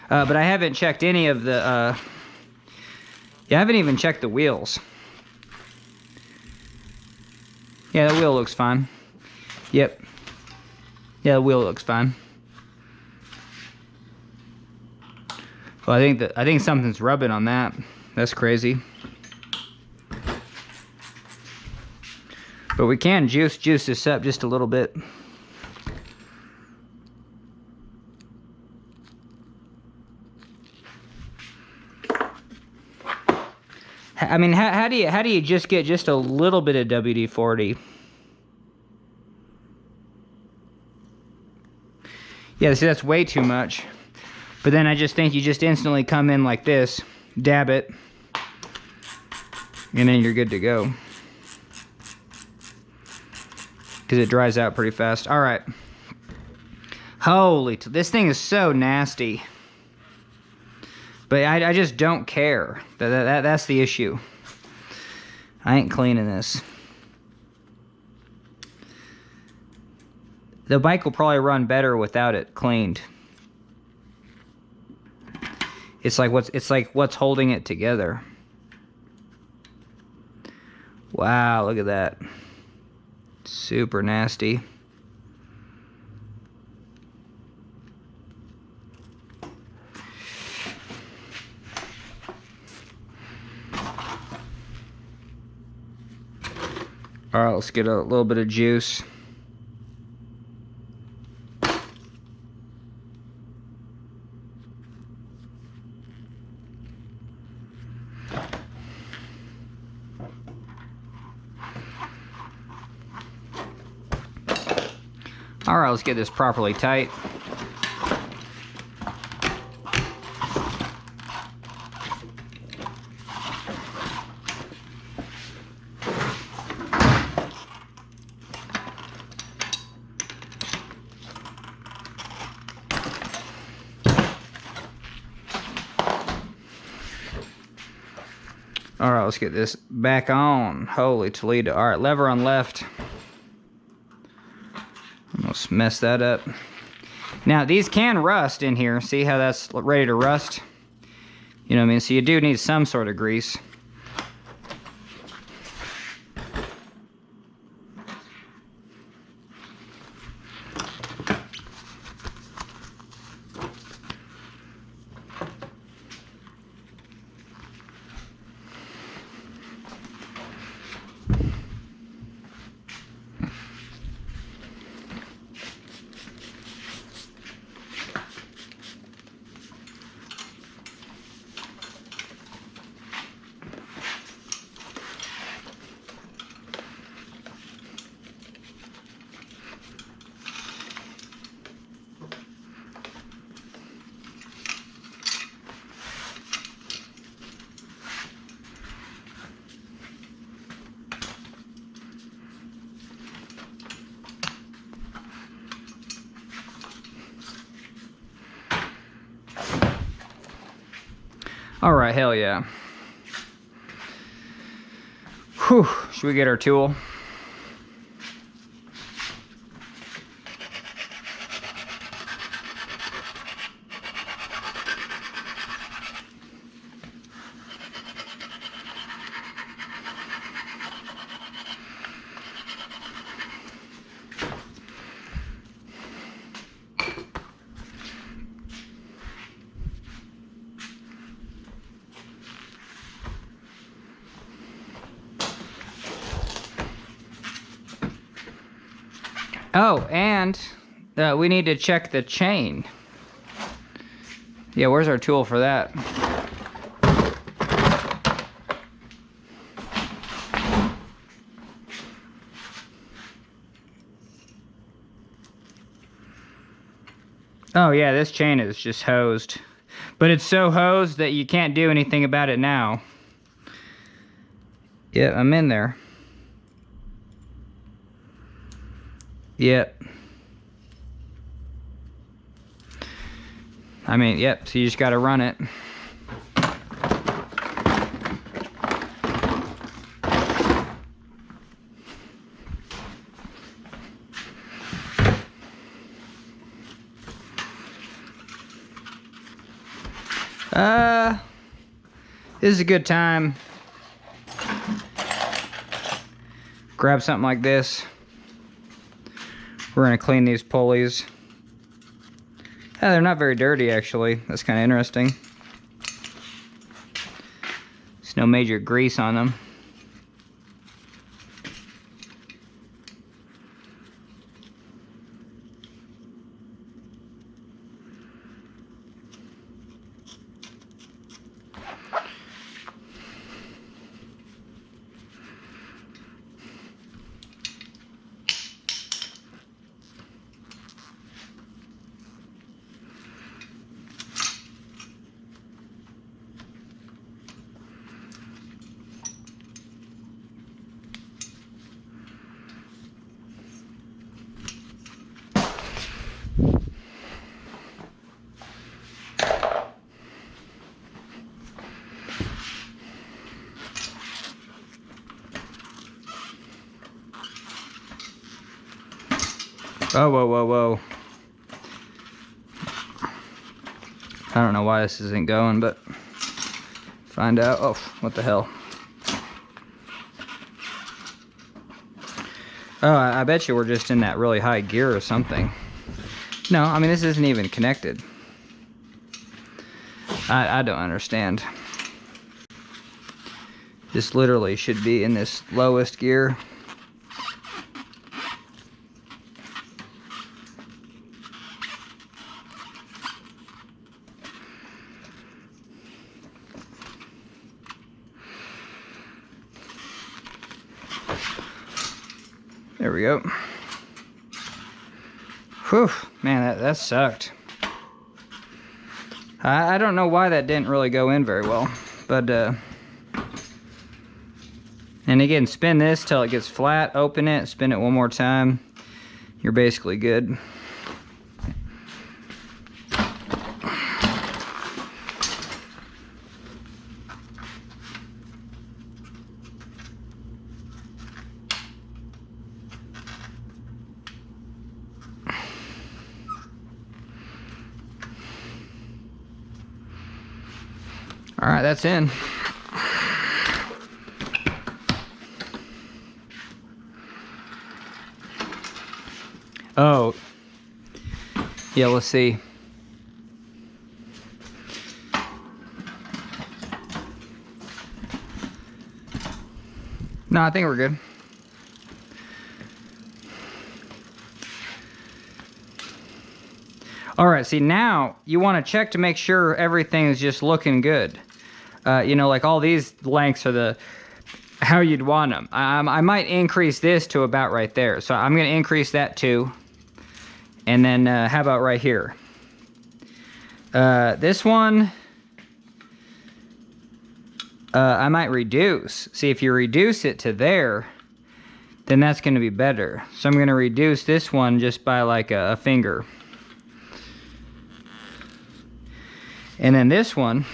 but I haven't checked any of the. Yeah, I haven't even checked the wheels. Yeah, the wheel looks fine. Yep. Yeah, the wheel looks fine. Well, I think something's rubbing on that. That's crazy. But we can juice this up just a little bit. I mean, how do you just get just a little bit of WD-40? Yeah, Yeah, see, that's way too much. But then I just think you just instantly come in like this, dab it, and then you're good to go. Because it dries out pretty fast. All right. Holy, this thing is so nasty. But I just don't care. That's the issue. I ain't cleaning this. The bike will probably run better without it cleaned. It's like what's holding it together. Wow, look at that. Super nasty. All right, let's get a little bit of juice. All right, let's get this properly tight. All right, let's get this back on. Holy Toledo. All right, lever on left. Let's mess that up. Now, these can rust in here. See how that's ready to rust? You know what I mean? So you do need some sort of grease. All right, hell yeah. Whew, should we get our tool? Oh, and we need to check the chain. Yeah, where's our tool for that? Oh yeah, this chain is just hosed. But it's so hosed that you can't do anything about it now. Yeah, I'm in there. Yep. I mean, yep, so you just gotta run it. This is a good time. Grab something like this. We're gonna clean these pulleys. Oh, they're not very dirty actually. That's kind of interesting. There's no major grease on them. Oh, whoa, whoa, whoa. I don't know why this isn't going, but find out. Oh, what the hell. Oh, I bet you we're just in that really high gear or something. No, I mean, this isn't even connected. I don't understand. This literally should be in this lowest gear. There we go. Whew, man, that sucked. I don't know why that didn't really go in very well, but and again, spin this till it gets flat, open it, spin it one more time. You're basically good. All right, that's in. Oh, yeah, let's see. No, I think we're good. All right, see, now you want to check to make sure everything is just looking good. You know, like all these lengths are the how you'd want them. I might increase this to about right there. So I'm going to increase that too. And then how about right here? This one, I might reduce. See, if you reduce it to there, then that's going to be better. So I'm going to reduce this one just by like a finger. And then this one,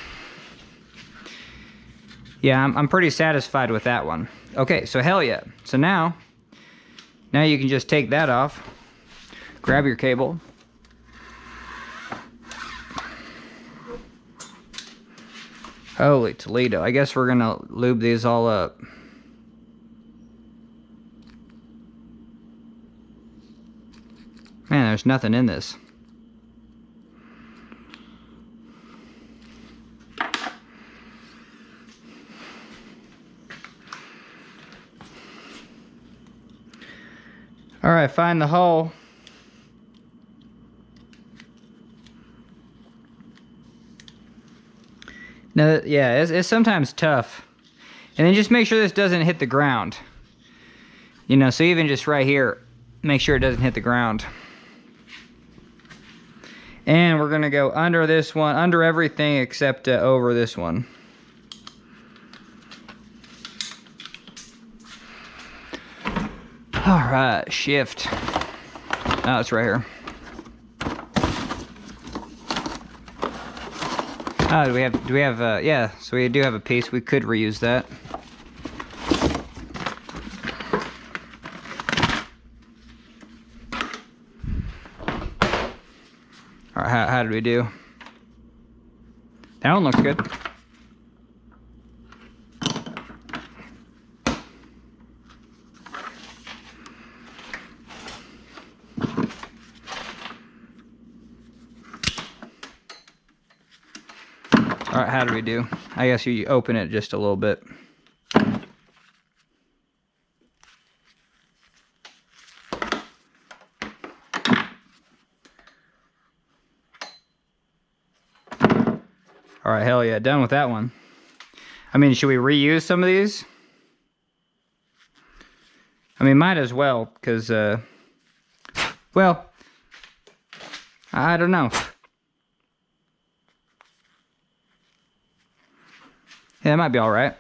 yeah, I'm pretty satisfied with that one. Okay, so hell yeah. So now you can just take that off, grab your cable. Holy Toledo, I guess we're gonna lube these all up. Man, there's nothing in this. All right, find the hole. Now, yeah, it's sometimes tough. And then just make sure this doesn't hit the ground. You know, so even just right here, make sure it doesn't hit the ground. And we're gonna go under this one, under everything except over this one. All right, shift. Oh, it's right here. Oh, do we have, yeah, so we do have a piece. We could reuse that. All right, how did we do? That one looks good. All right, how do we do? I guess you open it just a little bit. All right, hell yeah, done with that one. I mean, should we reuse some of these? I mean, might as well, because, well, I don't know. Yeah, that might be all right.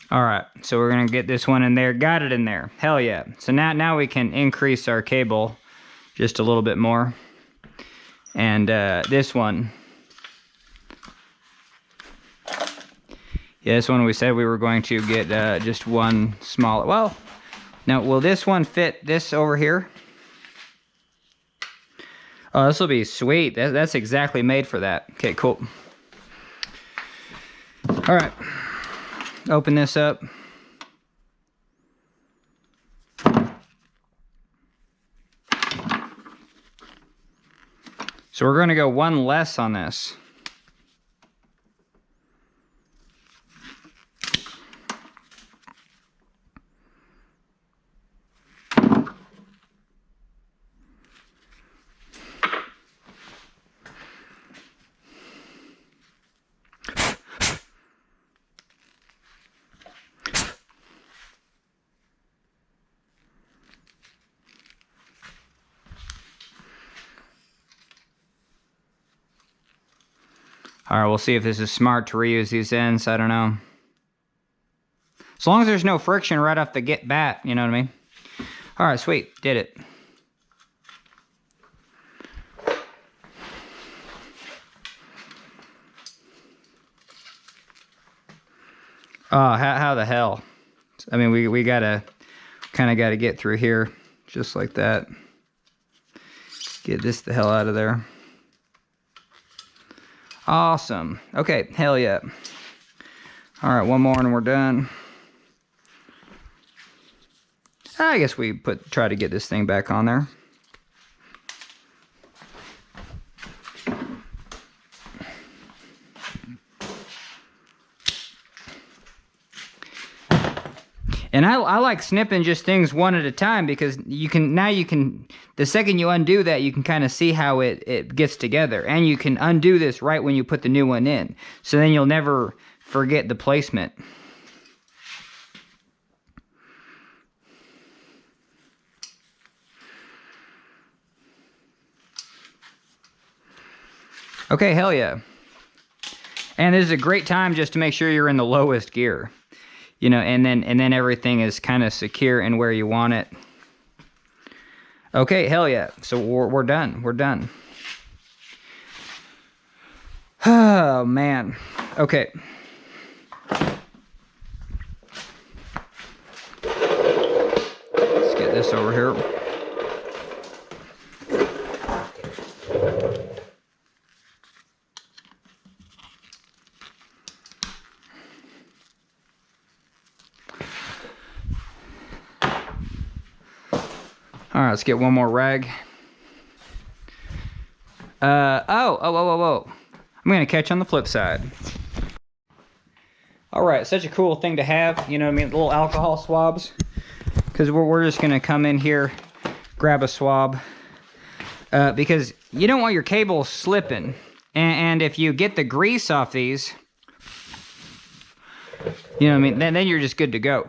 All right, so we're gonna get this one in there. Got it in there. Hell yeah. So now we can increase our cable just a little bit more. And this one. Yeah, this one we said we were going to get just one small. Well, now will this one fit this over here? Oh, this will be sweet. That's exactly made for that. Okay, cool. All right, open this up. So we're going to go one less on this. All right, we'll see if this is smart to reuse these ends. I don't know. As long as there's no friction right off the bat, you know what I mean? All right, sweet. Did it. Oh, how the hell? I mean, we gotta, kind of gotta get through here, just like that. Get this the hell out of there. Awesome. Okay, hell yeah. All right, one more and we're done. I guess we try to get this thing back on there. And I like snipping just things one at a time because you can, the second you undo that, you can kind of see how it gets together. And you can undo this right when you put the new one in. So then you'll never forget the placement. Okay, hell yeah. And this is a great time just to make sure you're in the lowest gear. You know, and then everything is kind of secure and where you want it. Okay, hell yeah. So we're done. We're done. Oh man. Okay. Let's get this over here. All right, let's get one more rag. Oh. I'm gonna catch on the flip side. All right, such a cool thing to have, you know what I mean? Little alcohol swabs. Because we're just gonna come in here, grab a swab. Because you don't want your cables slipping. And if you get the grease off these, you know what I mean? Then you're just good to go.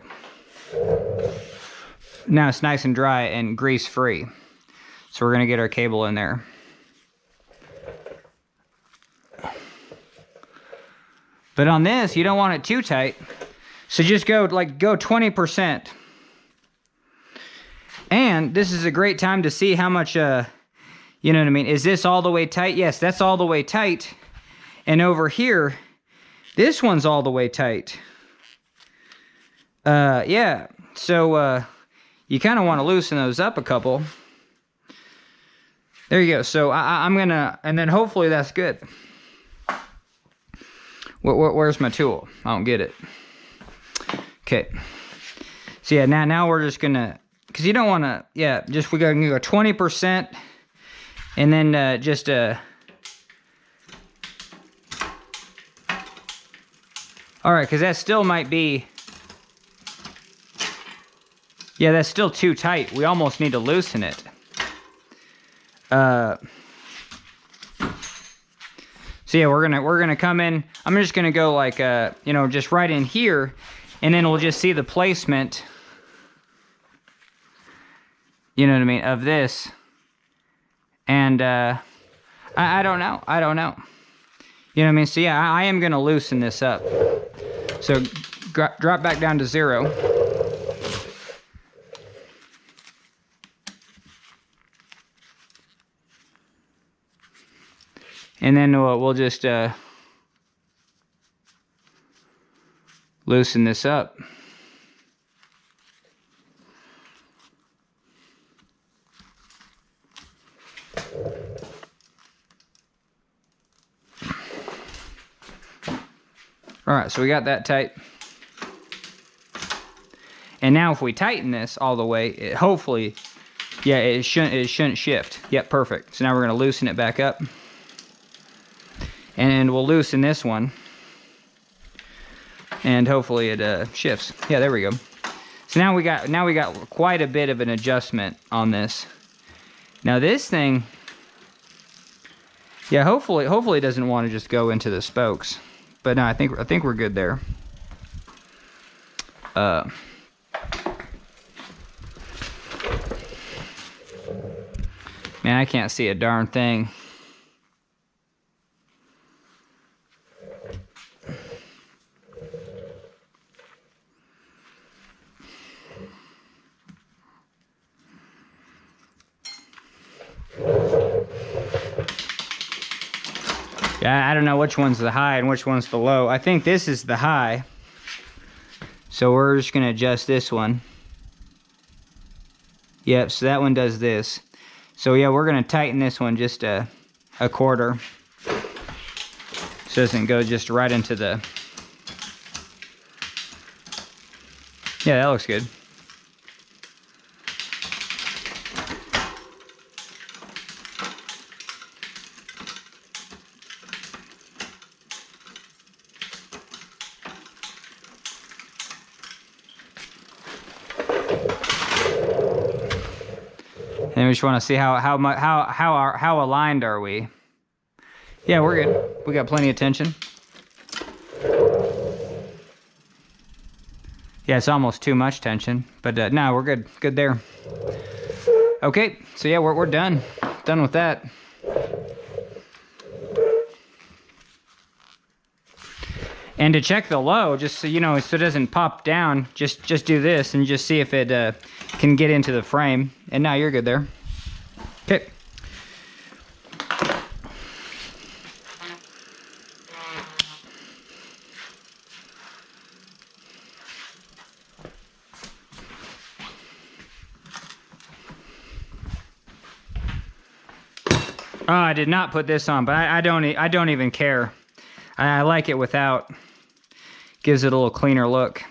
Now it's nice and dry and grease free. So we're gonna get our cable in there. But on this, you don't want it too tight. So just go 20%. And this is a great time to see how much, you know what I mean? Is this all the way tight? Yes, that's all the way tight. And over here, this one's all the way tight. Yeah, so, you kind of want to loosen those up a couple. There you go. So I'm going to, and then hopefully that's good. Where's my tool? I don't get it. Okay. So yeah, now we're just going to, because you don't want to, yeah, just we're going to go 20%. And then just, all right, because that still might be, yeah, that's still too tight. We almost need to loosen it. So yeah, we're gonna come in. I'm just gonna go like you know, just right in here, and then we'll just see the placement. You know what I mean, of this. And I don't know. You know what I mean? So yeah, I am gonna loosen this up. So drop back down to 0. And then we'll just loosen this up. All right, so we got that tight. And now if we tighten this all the way, hopefully, yeah, it shouldn't shift. Yep, perfect. So now we're gonna loosen it back up. And we'll loosen this one. And hopefully it shifts. Yeah, there we go. So now we got quite a bit of an adjustment on this. Now this thing, yeah, hopefully it doesn't want to just go into the spokes. But no, I think we're good there. Man, I can't see a darn thing. Yeah, I don't know which one's the high and which one's the low. I think this is the high. So we're just gonna adjust this one. Yep, so that one does this. So yeah, we're gonna tighten this one just a quarter. So it doesn't go just right into the... Yeah, that looks good. And we just want to see how aligned are we? Yeah, we're good. We got plenty of tension. Yeah, it's almost too much tension, but no, we're good. Good there. Okay, so yeah, we're done. Done with that. And to check the low, just so you know, so it doesn't pop down, just do this and just see if it can get into the frame. And now you're good there. Okay. Oh, I did not put this on, but I don't even care. I like it without. Gives it a little cleaner look.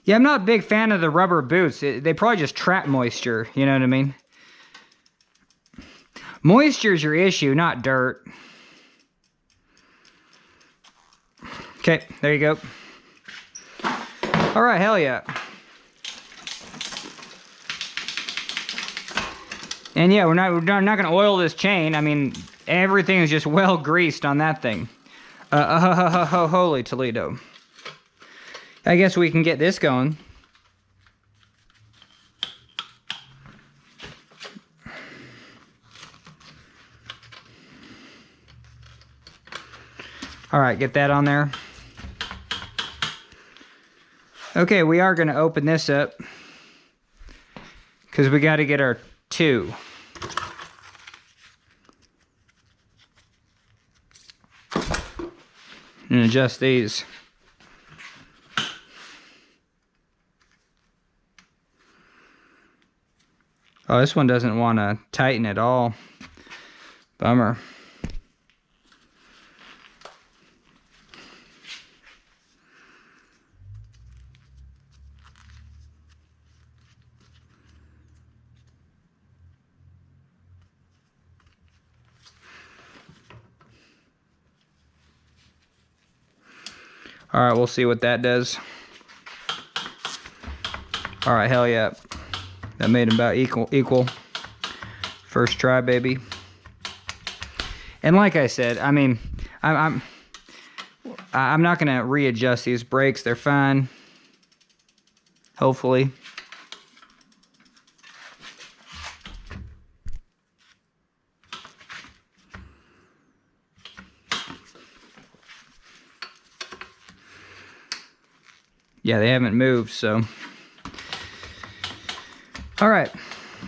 Yeah, I'm not a big fan of the rubber boots. They probably just trap moisture, you know what I mean? Moisture's your issue, not dirt. Okay, there you go. All right, hell yeah. And yeah, we're not gonna oil this chain. I mean, everything is just well greased on that thing. Holy Toledo. I guess we can get this going. All right, get that on there. Okay, we are gonna open this up because we got to get our 2. And adjust these. Oh, this one doesn't want to tighten at all. Bummer. All right, we'll see what that does. All right, hell yeah. That made them about equal. First try, baby. And like I said, I mean, I'm not gonna readjust these brakes. They're fine. Hopefully. yeah, they haven't moved, so. All right,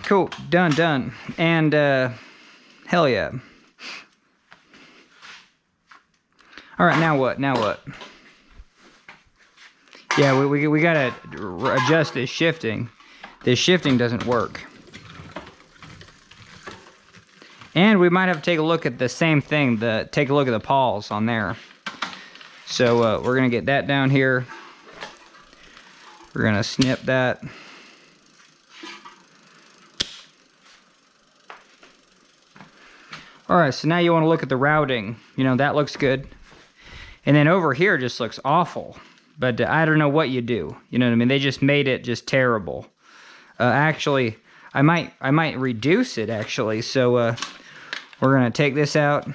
cool, done. And hell yeah. All right, now what? Yeah, we gotta adjust this shifting. This shifting doesn't work. And we might have to take a look at the same thing, take a look at the pawls on there. So we're gonna get that down here. We're gonna snip that. All right, so now you wanna look at the routing. You know, that looks good. And then over here just looks awful. But I don't know what you do. You know what I mean? They just made it just terrible. Actually, I might reduce it actually. So we're gonna take this out.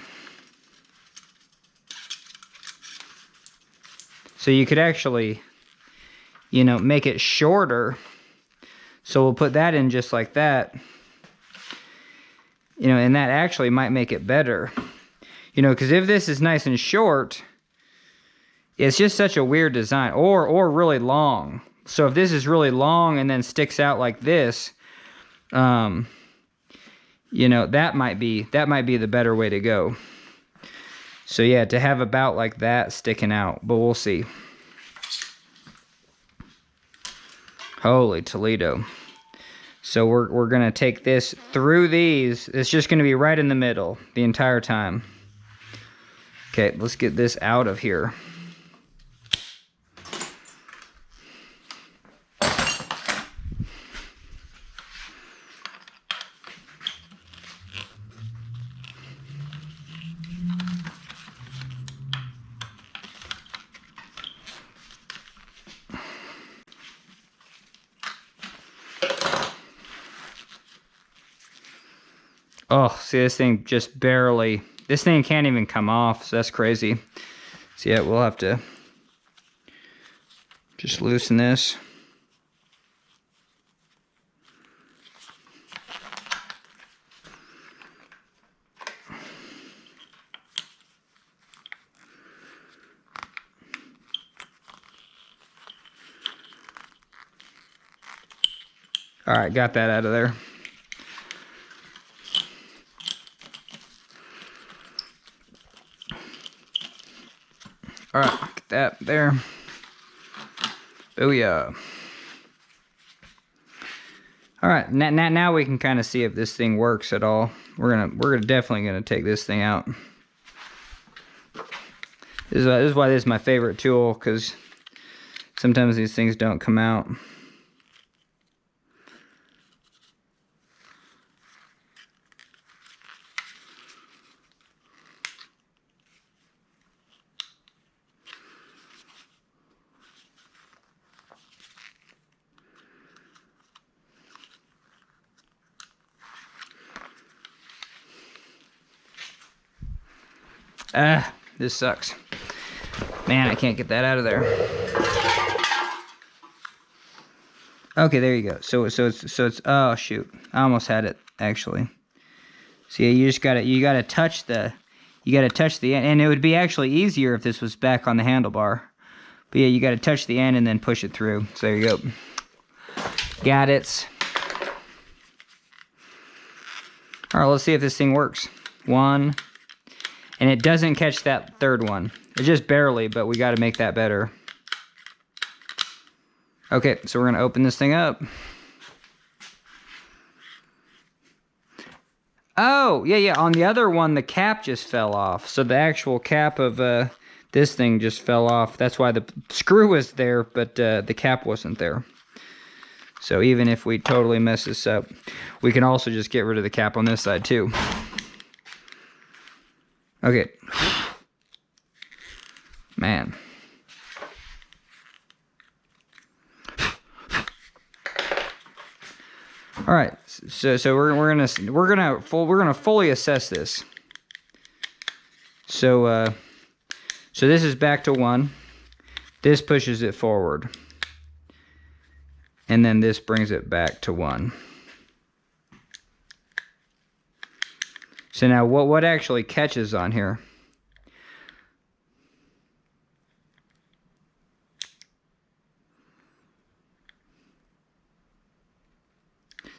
So you could actually, you know, make it shorter. So we'll put that in just like that. You know, and that actually might make it better. You know, because if this is nice and short, it's just such a weird design, or really long. So if this is really long and then sticks out like this, you know, that might be the better way to go. So yeah, to have about like that sticking out, but we'll see. Holy Toledo. So we're gonna take this through these. It's just gonna be right in the middle the entire time. Okay, let's get this out of here. Oh, see, this thing just barely, this thing can't even come off, so that's crazy. So yeah, we'll have to just loosen this. All right, got that out of there. All right, get that there. Booyah. All right, now we can kind of see if this thing works at all. We're definitely gonna take this thing out. This is why this is my favorite tool, because sometimes these things don't come out. This sucks. Man, I can't get that out of there. Okay, there you go. So it's oh shoot. I almost had it actually. See, you gotta touch the end, and it would be actually easier if this was back on the handlebar. But yeah, you gotta touch the end and then push it through. So there you go. Got it. Alright, let's see if this thing works. One. And it doesn't catch that third one. It's just barely, but we got to make that better. Okay, so we're going to open this thing up. Oh, yeah. On the other one, the cap just fell off. So the actual cap of this thing just fell off. That's why the screw was there, but the cap wasn't there. So even if we totally mess this up, we can also just get rid of the cap on this side too. Okay. Man. All right. So we're gonna fully assess this. So this is back to 1. This pushes it forward. And then this brings it back to 1. So now what actually catches on here?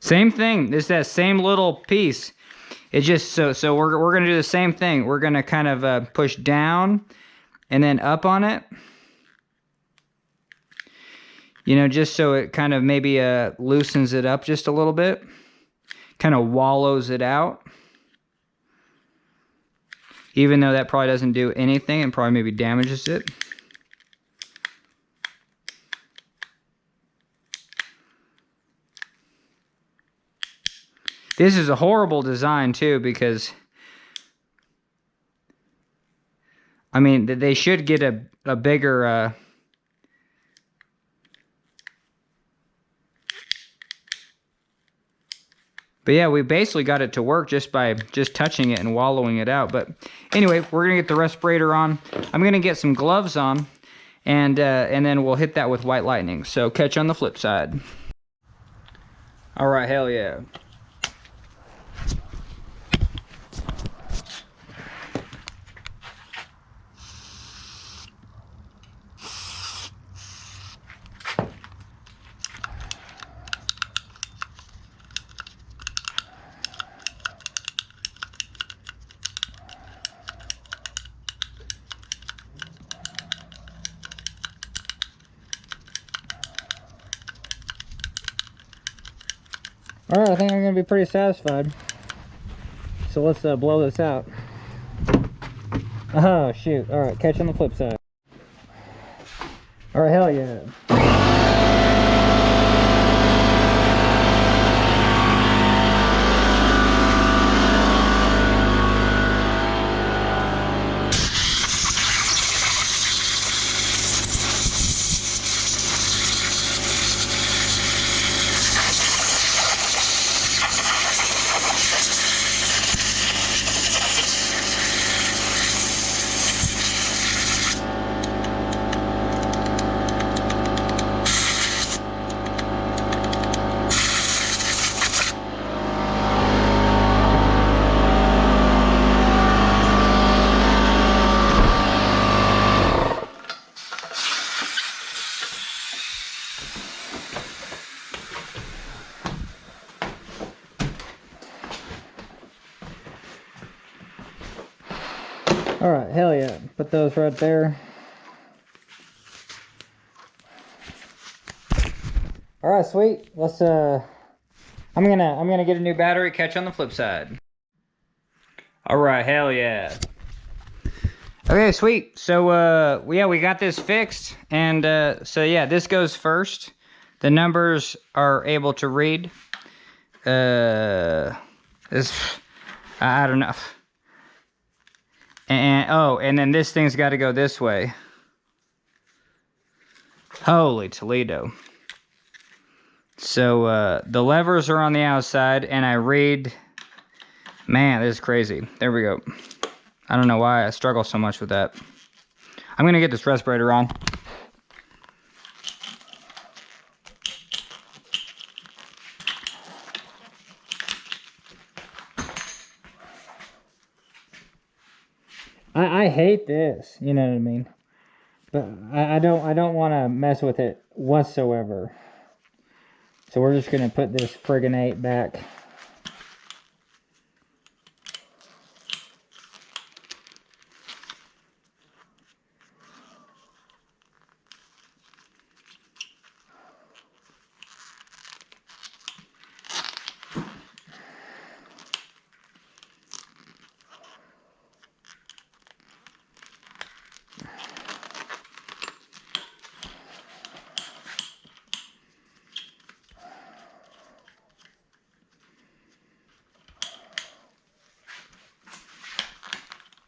Same thing. It's that same little piece. It's just so we're gonna do the same thing. We're gonna kind of push down and then up on it. You know, just so it kind of maybe loosens it up just a little bit. Kind of wallows it out. Even though that probably doesn't do anything and probably maybe damages it. This is a horrible design too, because I mean, they should get a bigger but yeah, we basically got it to work just by touching it and wallowing it out. But anyway, we're gonna get the respirator on. I'm gonna get some gloves on, and then we'll hit that with White Lightning. So catch you on the flip side. All right, hell yeah. All right, I think I'm gonna be pretty satisfied. So let's blow this out. Oh shoot! All right, catch on the flip side. All right, hell yeah. All right, hell yeah. Put those right there. All right, sweet. Let's I'm gonna get a new battery. Catch on the flip side. All right, hell yeah. Okay, sweet. So yeah, we got this fixed, and so yeah, this goes first. The numbers are able to read. This, I don't know. And oh, and then this thing's got to go this way. Holy Toledo. So the levers are on the outside, and I read. Man, this is crazy. There we go. I don't know why I struggle so much with that. I'm gonna get this respirator on. I hate this, you know what I mean? But I don't want to mess with it whatsoever. So we're just gonna put this friggin' 8 back.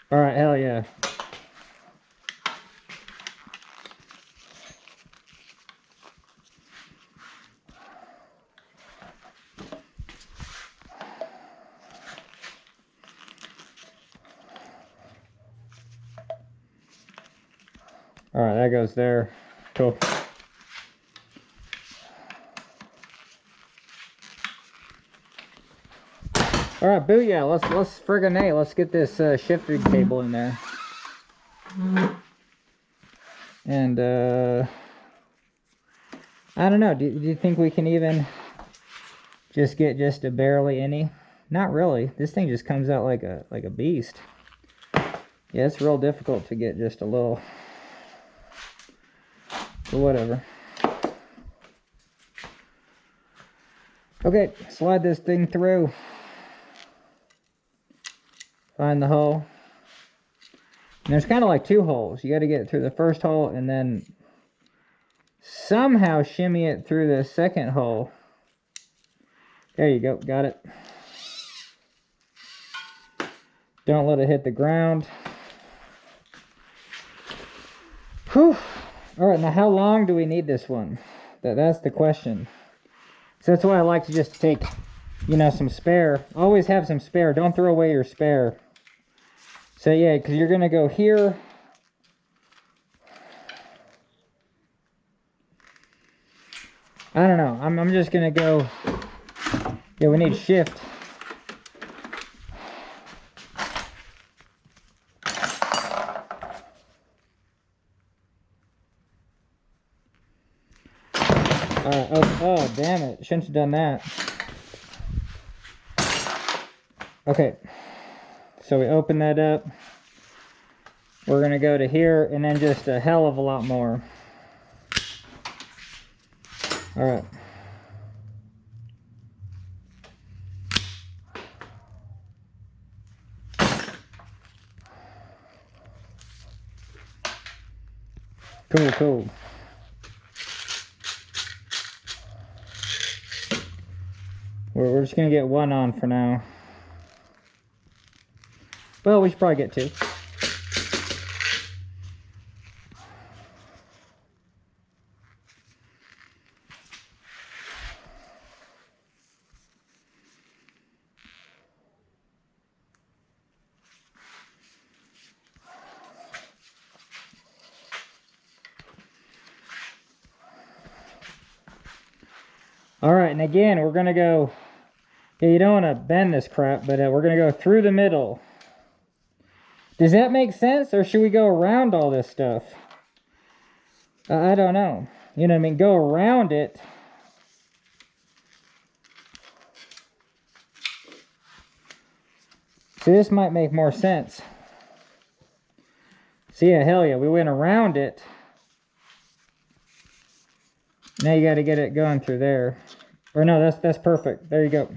All right, hell yeah. All right, that goes there. Cool. All right, booyah! Let's friggin' A. Let's get this shifter cable in there. And I don't know. Do you think we can even just get just a barely any. Not really. This thing just comes out like a beast. Yeah, it's real difficult to get just a little. But whatever. Okay, slide this thing through. Find the hole. And there's kind of like two holes. You got to get it through the first hole and then somehow shimmy it through the second hole. There you go, got it. Don't let it hit the ground. Whew. All right, now how long do we need this one? That's the question. So that's why I like to just take, you know, some spare. Always have some spare. Don't throw away your spare. So yeah, because you're gonna go here. I don't know. I'm just gonna go. Yeah, we need shift. Oh, damn it. Shouldn't have done that. Okay. So we open that up. We're going to go to here and then just a hell of a lot more. All right. Cool, cool. We're just going to get one on for now. Well, we should probably get two. All right, and again, we're going to go, yeah, you don't want to bend this crap, but we're going to go through the middle. Does that make sense, or should we go around all this stuff? I don't know. You know what I mean? Go around it. See, this might make more sense. See, yeah, hell yeah, we went around it. Now you got to get it going through there. Or no, that's perfect. There you go.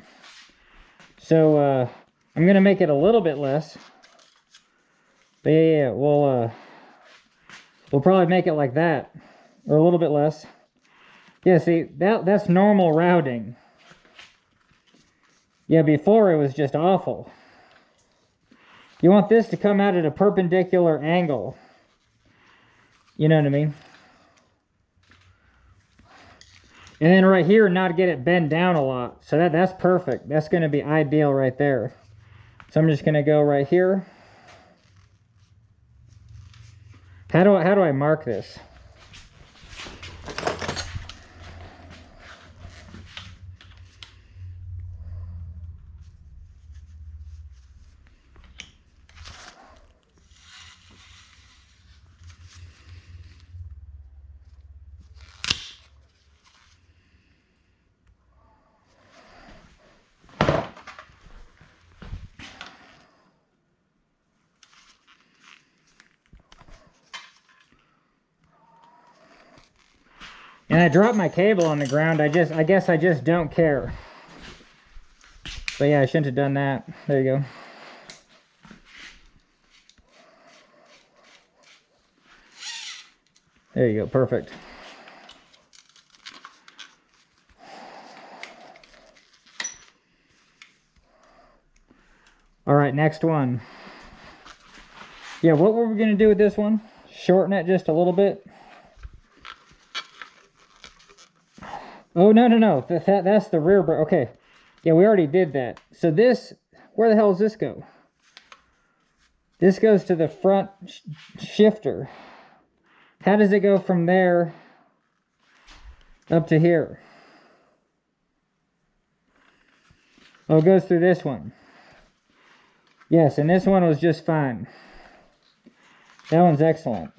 So I'm gonna make it a little bit less. But yeah, we'll probably make it like that, or a little bit less. Yeah, see, that's normal routing. Yeah, before it was just awful. You want this to come out at a perpendicular angle. You know what I mean? And then right here, not get it bend down a lot. So that's perfect. That's going to be ideal right there. So I'm just going to go right here. How do I mark this? And I dropped my cable on the ground. I guess I just don't care. But yeah, I shouldn't have done that. There you go. There you go, perfect. All right, next one. Yeah, what were we gonna do with this one? Shorten it just a little bit. Oh, no. That's the rear brake. Okay. Yeah, we already did that. So this, where the hell does this go? This goes to the front shifter. How does it go from there up to here? Oh, it goes through this one. Yes, and this one was just fine. That one's excellent.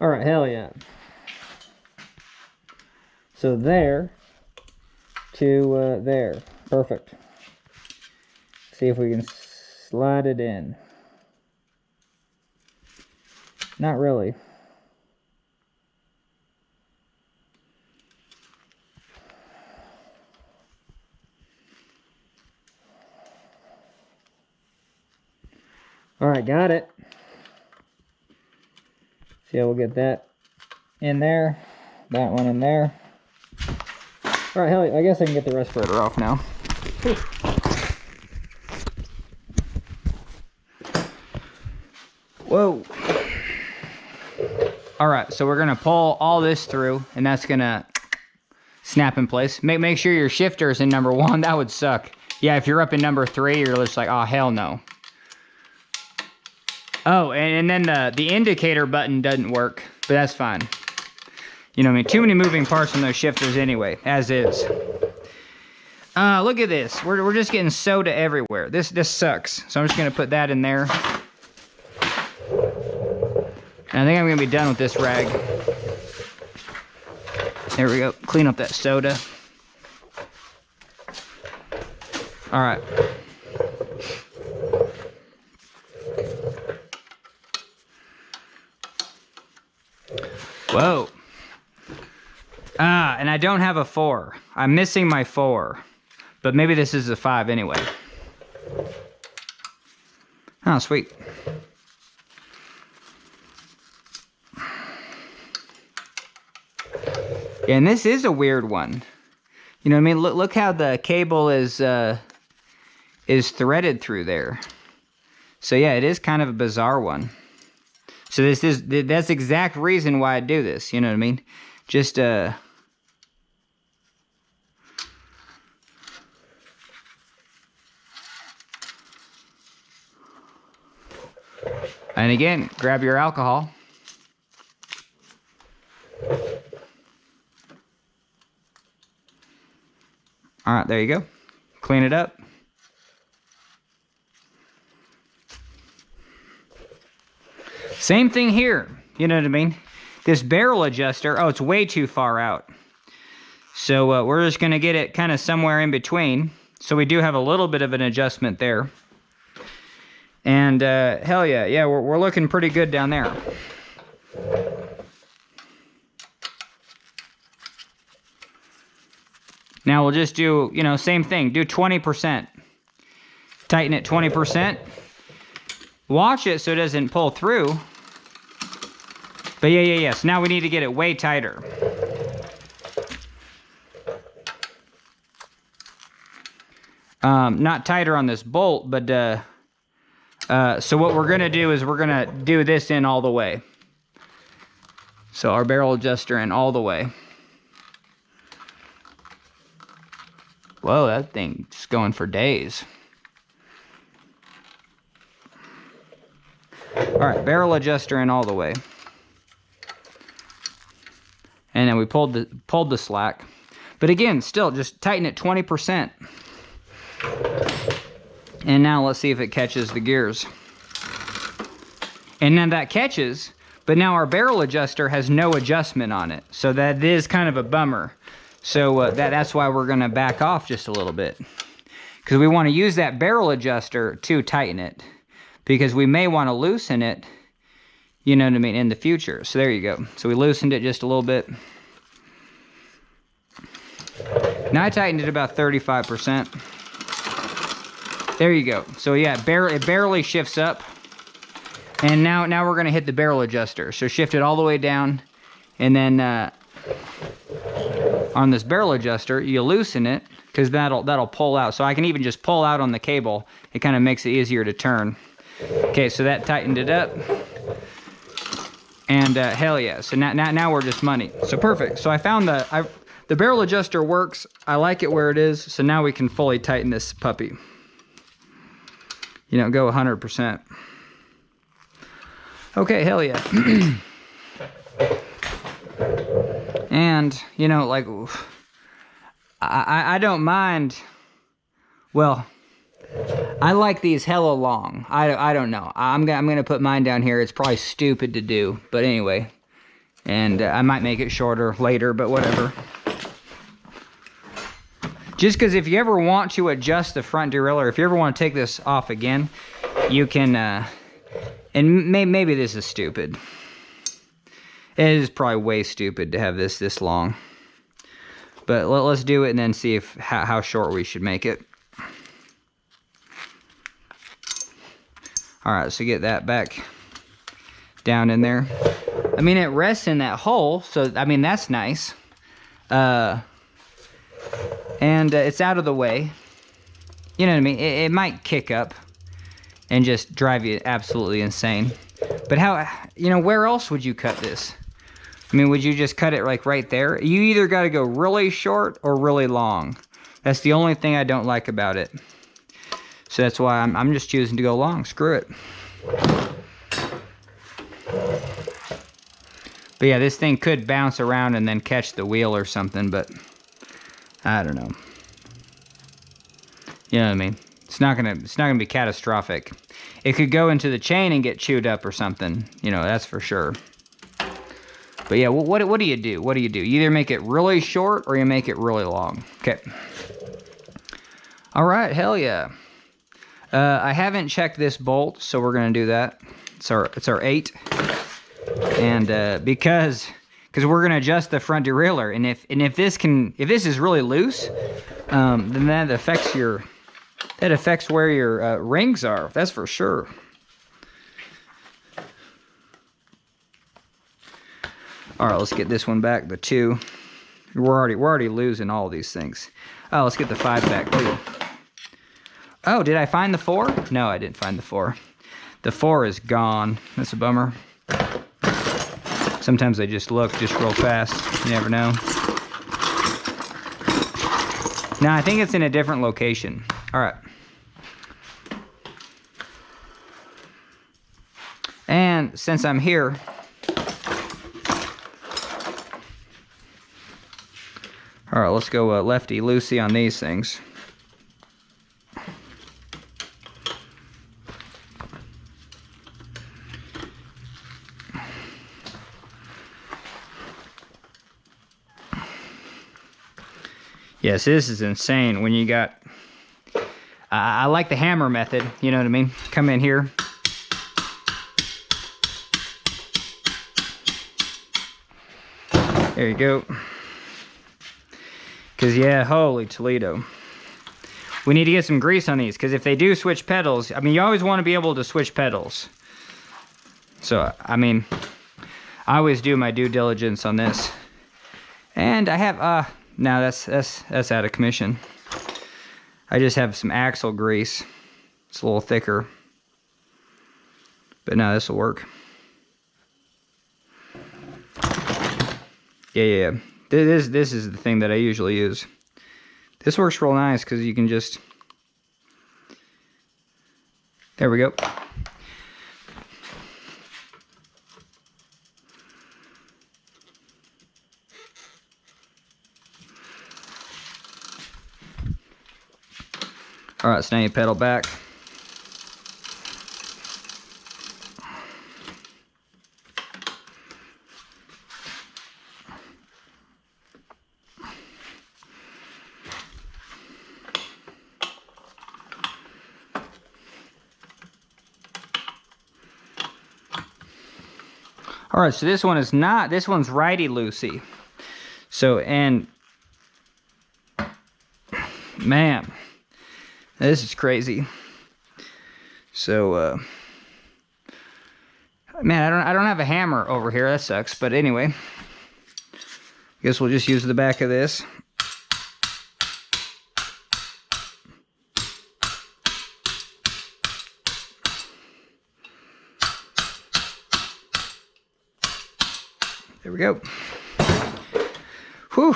All right, hell yeah. So there to there. Perfect. See if we can slide it in. Not really. All right, got it. See how we'll get that in there, that one in there. All right, hell, I guess I can get the respirator off now. Whew. Whoa. All right, so we're gonna pull all this through, and that's gonna snap in place. Make sure your shifter is in number 1. That would suck. Yeah, if you're up in number 3, you're just like, oh, hell no. Oh, and then the indicator button doesn't work, but that's fine. You know what I mean? Too many moving parts on those shifters anyway, as is. Look at this. We're just getting soda everywhere. This sucks. So I'm just going to put that in there. And I think I'm going to be done with this rag. There we go. Clean up that soda. All right. Whoa. And I don't have a 4. I'm missing my 4. But maybe this is a 5 anyway. Oh, sweet. And this is a weird one. You know what I mean? Look how the cable is threaded through there. So yeah, it is kind of a bizarre one. So that's the exact reason why I do this, you know what I mean? Just, and again, grab your alcohol. All right, there you go. Clean it up. Same thing here, you know what I mean? This barrel adjuster, oh, it's way too far out. So we're just gonna get it kind of somewhere in between. So we do have a little bit of an adjustment there. And hell yeah, we're looking pretty good down there. Now we'll just do, you know, same thing, do 20%. Tighten it 20%. Watch it so it doesn't pull through. But yeah. So now we need to get it way tighter. Not tighter on this bolt, but so what we're gonna do is we're gonna do this in all the way. So our barrel adjuster in all the way. Whoa, that thing's going for days. All right, barrel adjuster in all the way. And then we pulled the slack. But again, still just tighten it 20%. And now let's see if it catches the gears. And then that catches, but now our barrel adjuster has no adjustment on it. So that is kind of a bummer. So that's why we're gonna back off just a little bit. Because we wanna use that barrel adjuster to tighten it. Because we may wanna loosen it, you know what I mean, in the future. So there you go. So we loosened it just a little bit. Now I tightened it about 35%. There you go. So yeah, it barely shifts up. And now we're gonna hit the barrel adjuster. So shift it all the way down. And then on this barrel adjuster, you loosen it, because that'll pull out. So I can even just pull out on the cable. It kind of makes it easier to turn. Okay, so that tightened it up. And hell yeah, so now we're just money. So perfect. So I found the barrel adjuster works. I like it where it is. So now we can fully tighten this puppy. You know, go 100%. Okay, hell yeah. And, you know, like, I don't mind. Well, I like these hella long. I don't know. I'm gonna put mine down here. It's probably stupid to do, but anyway, And I might make it shorter later, but whatever. Just because if you ever want to adjust the front derailleur, if you ever want to take this off again, you can, and maybe this is stupid. It is probably way stupid to have this long. But let's do it and then see if how short we should make it. All right, so get that back down in there. I mean, it rests in that hole, so, I mean, that's nice. And it's out of the way. You know what I mean? It might kick up and just drive you absolutely insane. But how, you know, where else would you cut this? I mean, would you just cut it like right there? You either got to go really short or really long. That's the only thing I don't like about it. So that's why I'm just choosing to go long. Screw it. But yeah, this thing could bounce around and then catch the wheel or something, but I don't know. You know what I mean? It's not gonna be catastrophic. It could go into the chain and get chewed up or something. You know, that's for sure. But yeah, what do you do? What do? You either make it really short or you make it really long. Okay. All right, hell yeah. I haven't checked this bolt, so we're gonna do that. It's our 8, and because we're gonna adjust the front derailleur, and if this is really loose, then that affects where your rings are. That's for sure. All right, let's get this one back. The 2. We're already losing all these things. Oh, let's get the 5 back too. Oh, did I find the 4? No, I didn't find the 4. The 4 is gone. That's a bummer. Sometimes I just look just real fast. You never know. No, I think it's in a different location. All right. And since I'm here, all right, let's go lefty-loosey on these things. Yes, this is insane when you got... I like the hammer method, you know what I mean? Come in here. There you go. Because, yeah, holy Toledo. We need to get some grease on these, because if they do switch pedals, I mean, you always want to be able to switch pedals. So, I mean, I always do my due diligence on this. And I have, no, that's out of commission. I just have some axle grease. It's a little thicker. But no, this will work. Yeah. This is the thing that I usually use. This works real nice because you can just... There we go. All right, so now you pedal back. All right, so this one is not, this one's righty-loosey. So, and, man, this is crazy. So, man, I don't have a hammer over here. That sucks. But anyway, guess we'll just use the back of this. There we go. Whew.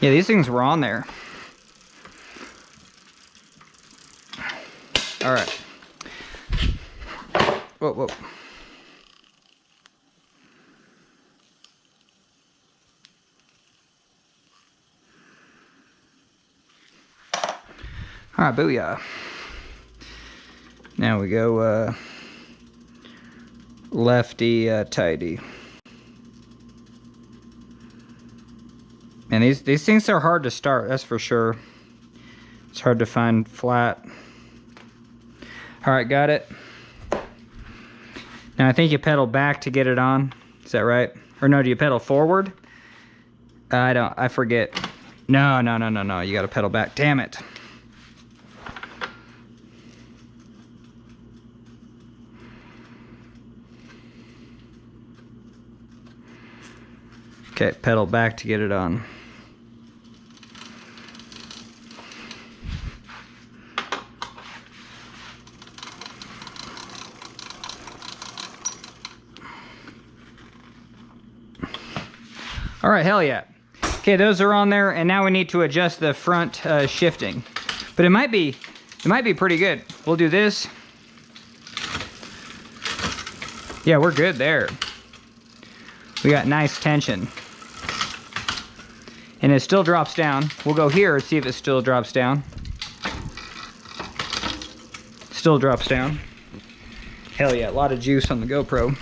Yeah, these things were on there. All right. Whoa. All right, booyah. Now we go lefty tighty. And these things are hard to start, that's for sure. It's hard to find flat. All right, got it. Now I think you pedal back to get it on. Is that right? Or no, do you pedal forward? I forget. No. You gotta pedal back. Damn it. Okay, pedal back to get it on. All right, hell yeah. Okay, those are on there, and now we need to adjust the front shifting. But it might be pretty good. We'll do this. Yeah, we're good there. We got nice tension. And it still drops down. We'll go here and see if it still drops down. Still drops down. Hell yeah, a lot of juice on the GoPro.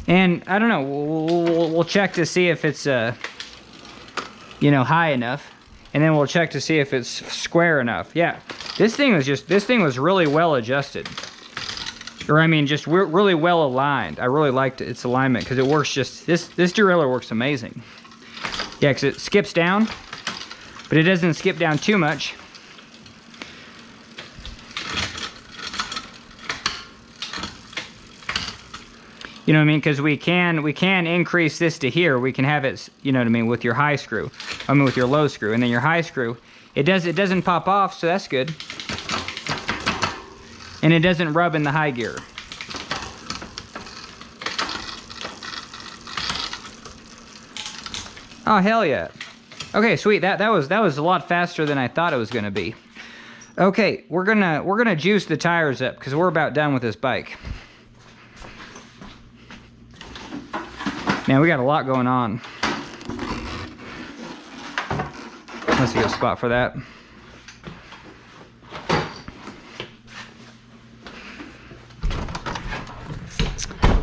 And I don't know, we'll check to see if it's you know, high enough, and then we'll check to see if it's square enough. Yeah, this thing was really well adjusted, or I mean, just really well aligned. I really liked its alignment because it works just this derailleur works amazing. Yeah, because it skips down, but it doesn't skip down too much. You know what I mean? Because we can increase this to here. We can have it, you know what I mean, with your high screw. I mean, with your low screw, and then your high screw. It doesn't pop off, so that's good. And it doesn't rub in the high gear. Oh hell yeah! Okay, sweet. That was a lot faster than I thought it was gonna be. Okay, we're gonna juice the tires up because we're about done with this bike. Man, we got a lot going on. Let's get a spot for that.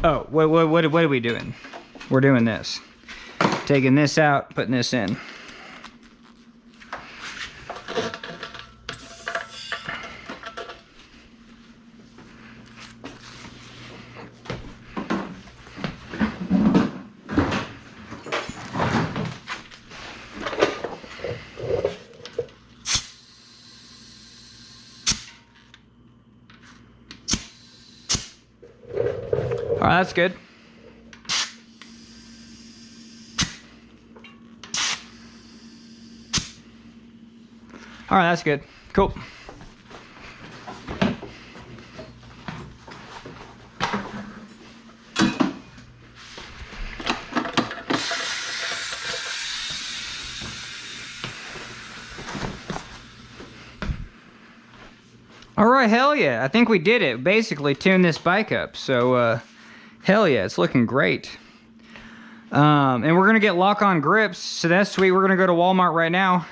Oh, what are we doing? We're doing this. Taking this out, putting this in. All right, that's good. All right, that's good. Cool. All right, hell yeah. I think we did it. Basically tuned this bike up. So, hell yeah, it's looking great. And we're gonna get lock-on grips, so that's sweet. We're gonna go to Walmart right now.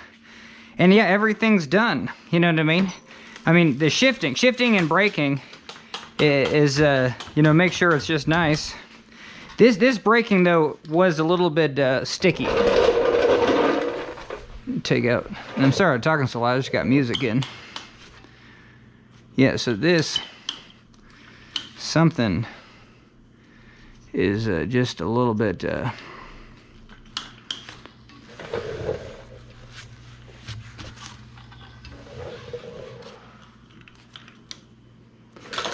And yeah, everything's done. You know what I mean? I mean, the shifting and braking is, you know, make sure it's just nice. This braking though was a little bit sticky. Take out. And I'm sorry I'm talking so loud. I just got music in. Yeah, so this something is just a little bit.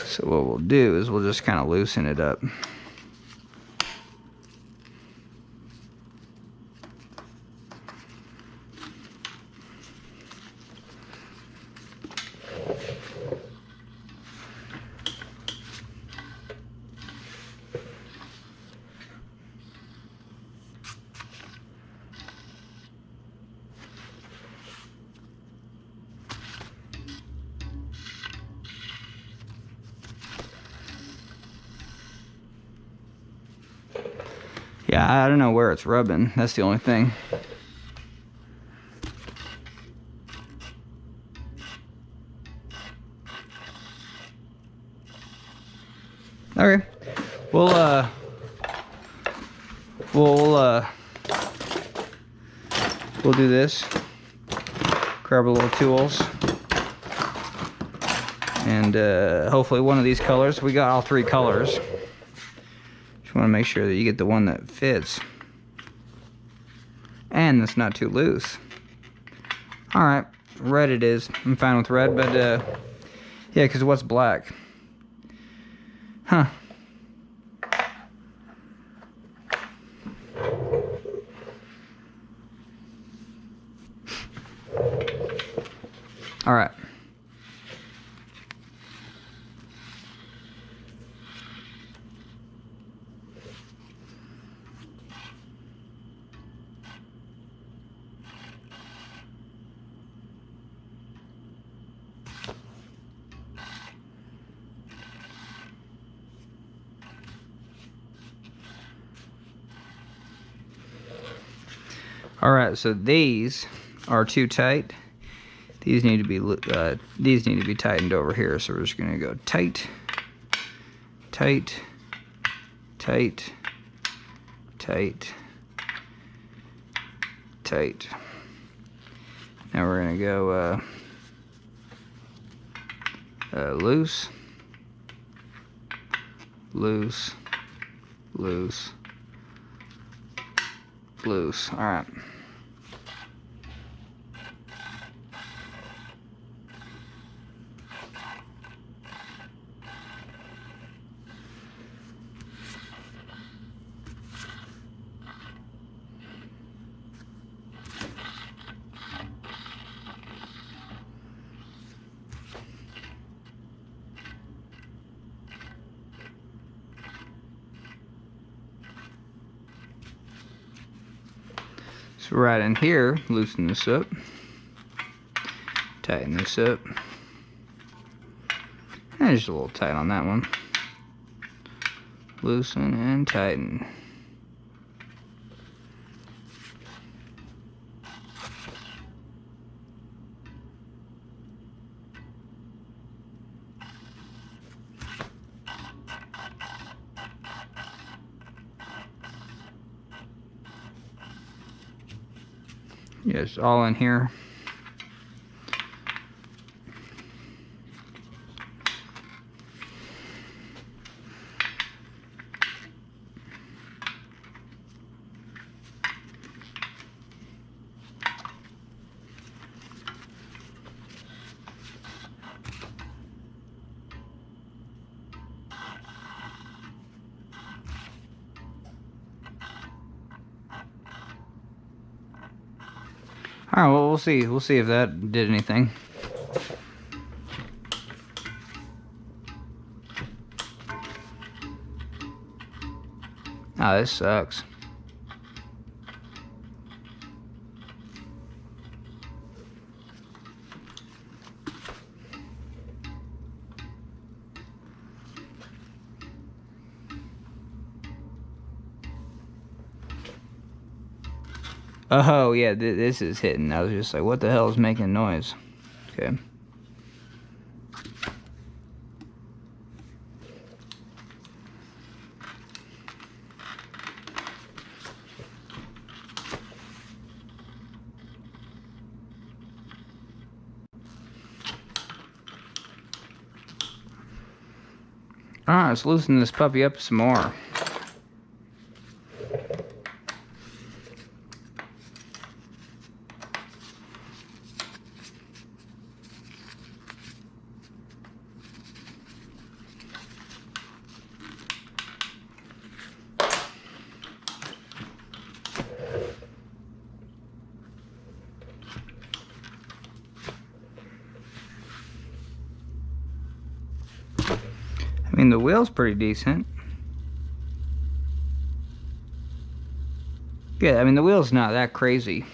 So what we'll do is we'll just kind of loosen it up. Yeah, I don't know where it's rubbing. That's the only thing. Okay. We'll we'll do this. Grab our little tools. And hopefully one of these colors. We got all 3 colors. Just want to make sure that you get the one that fits. And that's not too loose. Alright, red it is. I'm fine with red, but yeah, because what's black? Huh. Alright. Alright, so these are too tight. These need to be tightened over here. So we're just gonna go tight, tight, tight, tight, tight. Now we're gonna go loose, loose, loose, loose. All right. So right in here, loosen this up, tighten this up, and just a little tight on that one. Loosen and tighten. Yes, all in here. All right, well, we'll see. We'll see if that did anything. Ah, this sucks. Oh, yeah, this is hitting. I was just like, what the hell is making noise? Okay. Alright, let's loosen this puppy up some more. I mean, the wheel's pretty decent. Yeah, I mean, the wheel's not that crazy.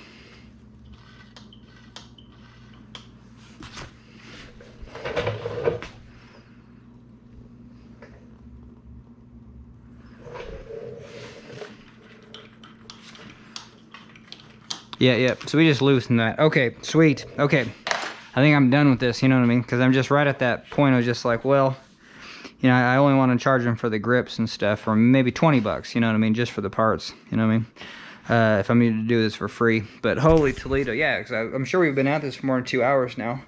Yeah, so we just loosened that. Okay, sweet. Okay, I think I'm done with this, you know what I mean? Because I'm just right at that point. I was just like, well, you know, I only want to charge them for the grips and stuff, or maybe 20 bucks, you know what I mean, just for the parts, you know what I mean? if I'm going to do this for free. But holy Toledo, yeah, because I'm sure we've been at this for more than 2 hours now.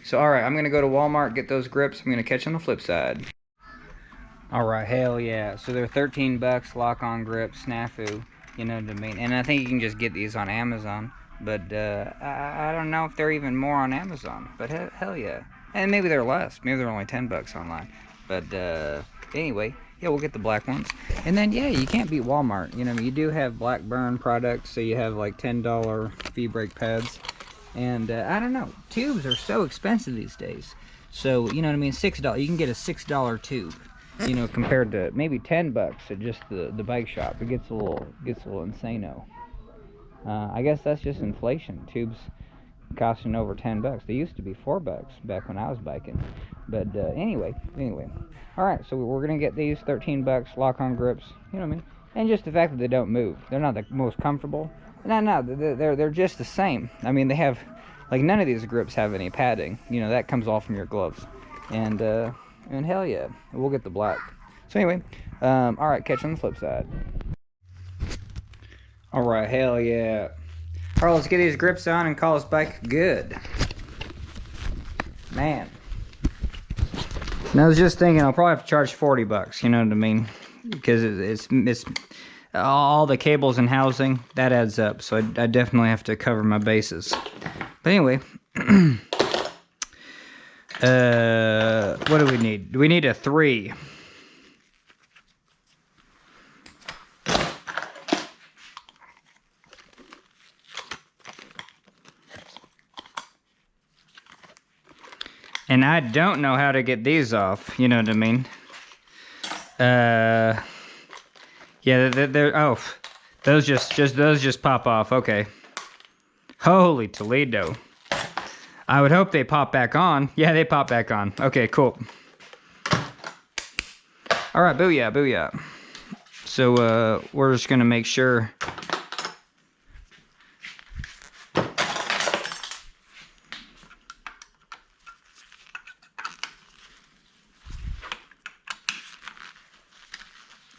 So, all right, I'm going to go to Walmart, get those grips. I'm going to catch you on the flip side. All right, hell yeah. So they're 13 bucks, lock-on grip, snafu, you know what I mean? And I think you can just get these on Amazon. But I don't know if they're even more on Amazon. But hell yeah. And maybe they're less. Maybe they're only 10 bucks online. But anyway, yeah, we'll get the black ones. And then, yeah, you can't beat Walmart. You know, you do have Blackburn products. So you have like $10 V-brake pads. And I don't know. Tubes are so expensive these days. So, you know what I mean? $6. You can get a $6 tube. You know, compared to maybe 10 bucks at just the bike shop. It gets a little insano. I guess that's just inflation. Tubes costing over 10 bucks. They used to be 4 bucks back when I was biking. But anyway. All right, so we're gonna get these 13 bucks lock-on grips. You know what I mean? And just the fact that they don't move. They're not the most comfortable. No, they're just the same. I mean, they have like none of these grips have any padding. You know, that comes off from your gloves. And hell yeah, we'll get the black. So anyway, all right, catch you on the flip side. All right, hell yeah. All right, let's get these grips on and call this bike good. Man. Now I was just thinking I'll probably have to charge 40 bucks, you know what I mean? Because it's all the cables and housing, that adds up. So I definitely have to cover my bases. But anyway, what do we need? Do we need a 3? And I don't know how to get these off, you know what I mean? Yeah, they're oh, those just pop off. Okay. Holy Toledo. I would hope they pop back on. Yeah, they pop back on. Okay, cool. All right, booyah. So we're just gonna make sure.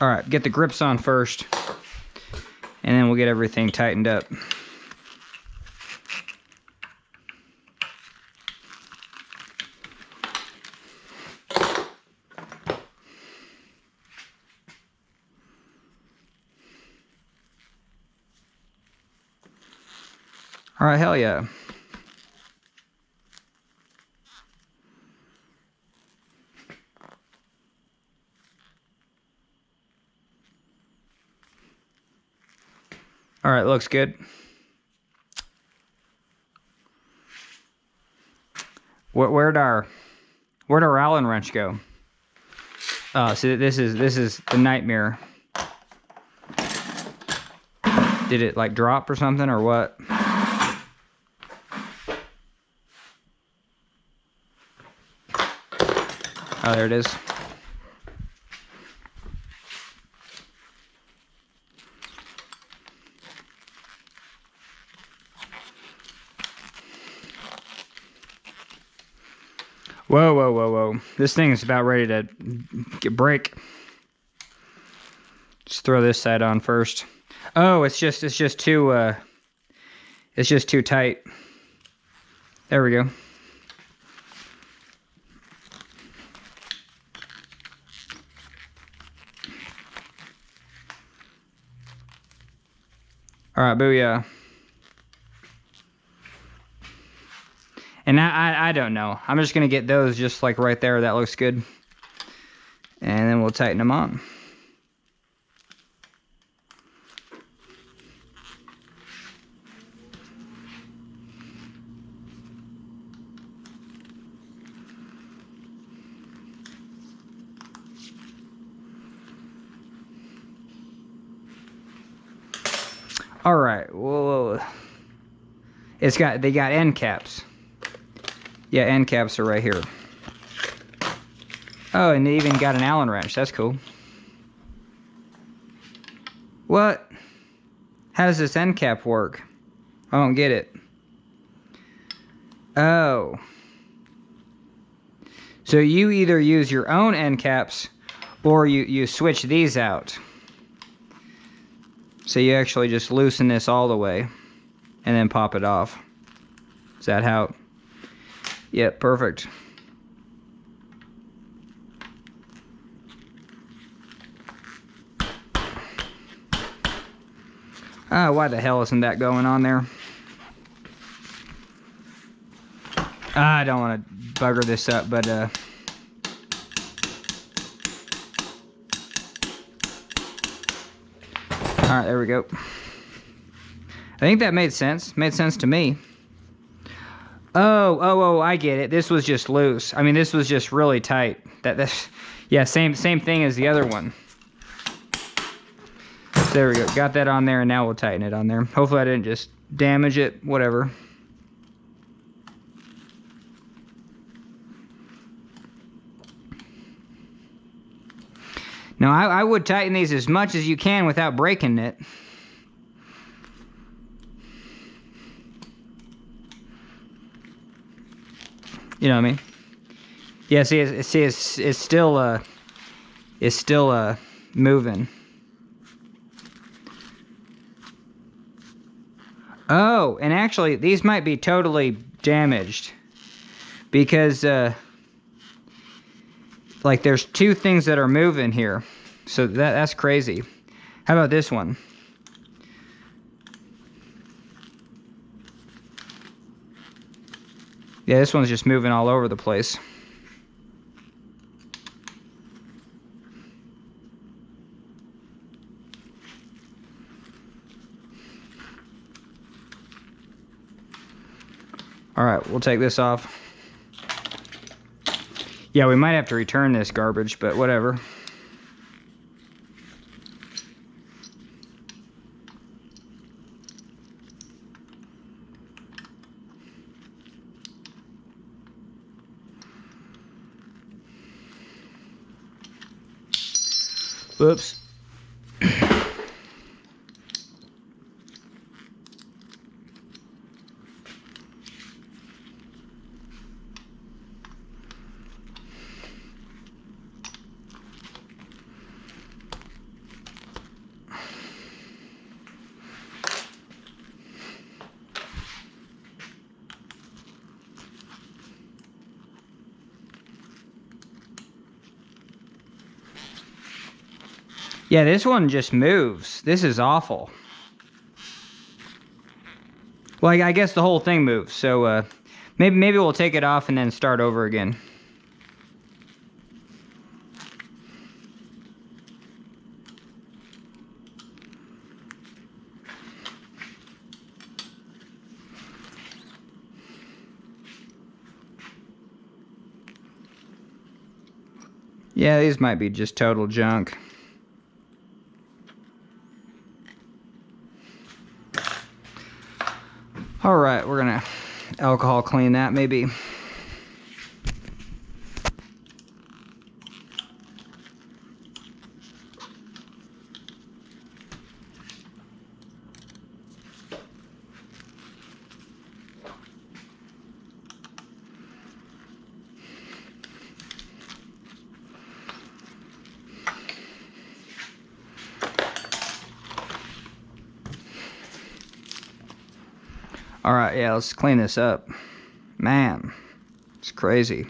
All right, get the grips on first, and then we'll get everything tightened up. All right, hell yeah. All right, looks good. Where'd our Allen wrench go? Oh, so this is the nightmare. Did it like drop or something or what? Oh, there it is. Whoa. This thing is about ready to break. Just throw this side on first. Oh, it's just too tight. There we go. All right, booyah. And I don't know. I'm just going to get those just like right there. That looks good. And then we'll tighten them on. All right. Whoa. They got end caps. Yeah, end caps are right here. Oh, and they even got an Allen wrench. That's cool. What? How does this end cap work? I don't get it. Oh. So you either use your own end caps or you switch these out. So you actually just loosen this all the way and then pop it off. Is that how? Yep, perfect. Why the hell isn't that going on there? I don't want to bugger this up, but alright, there we go. I think that made sense. Made sense to me. Oh, I get it. This was just loose. I mean, this was just really tight. Yeah, same thing as the other one. So there we go. Got that on there, and now we'll tighten it on there. Hopefully I didn't just damage it. Whatever. Now, I would tighten these as much as you can without breaking it. You know what I mean? Yeah, see, it's still moving. Oh, and actually, these might be totally damaged because, like, there's two things that are moving here, so that's crazy. How about this one? Yeah, this one's just moving all over the place. All right, we'll take this off. Yeah, we might have to return this garbage, but whatever. Whoops. Yeah, this one just moves. This is awful. Well, I guess the whole thing moves, so maybe we'll take it off and then start over again. Yeah, these might be just total junk. All right, we're gonna alcohol clean that maybe. All right, yeah, let's clean this up. Man, it's crazy.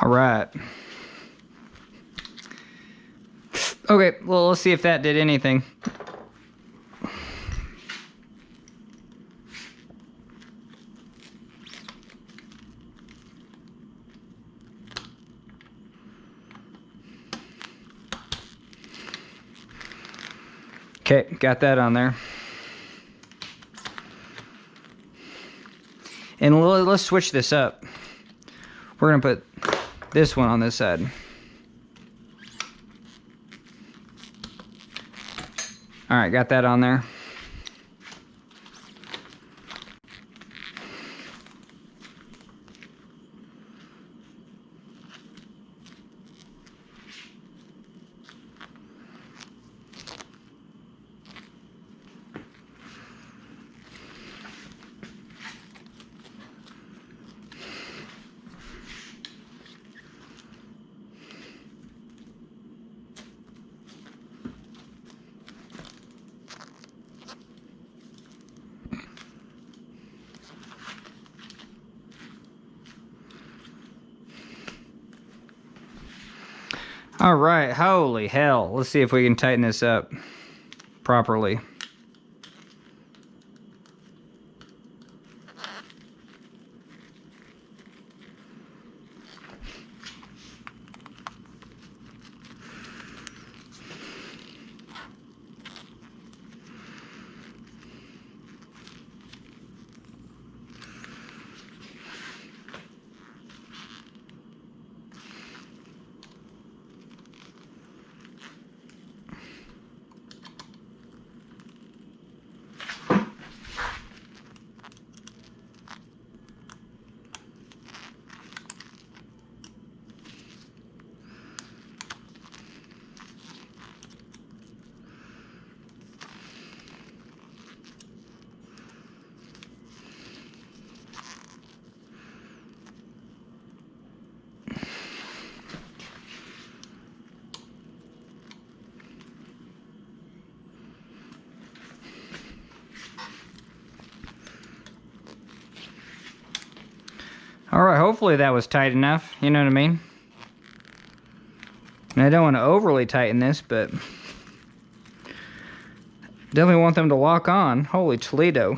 All right. Okay, well, let's see if that did anything. Okay, got that on there. And let's switch this up. We're gonna put this one on this side. All right, got that on there. All right, holy hell. Let's see if we can tighten this up properly. All right, hopefully that was tight enough, you know what I mean? And I don't want to overly tighten this, but definitely want them to lock on. Holy Toledo.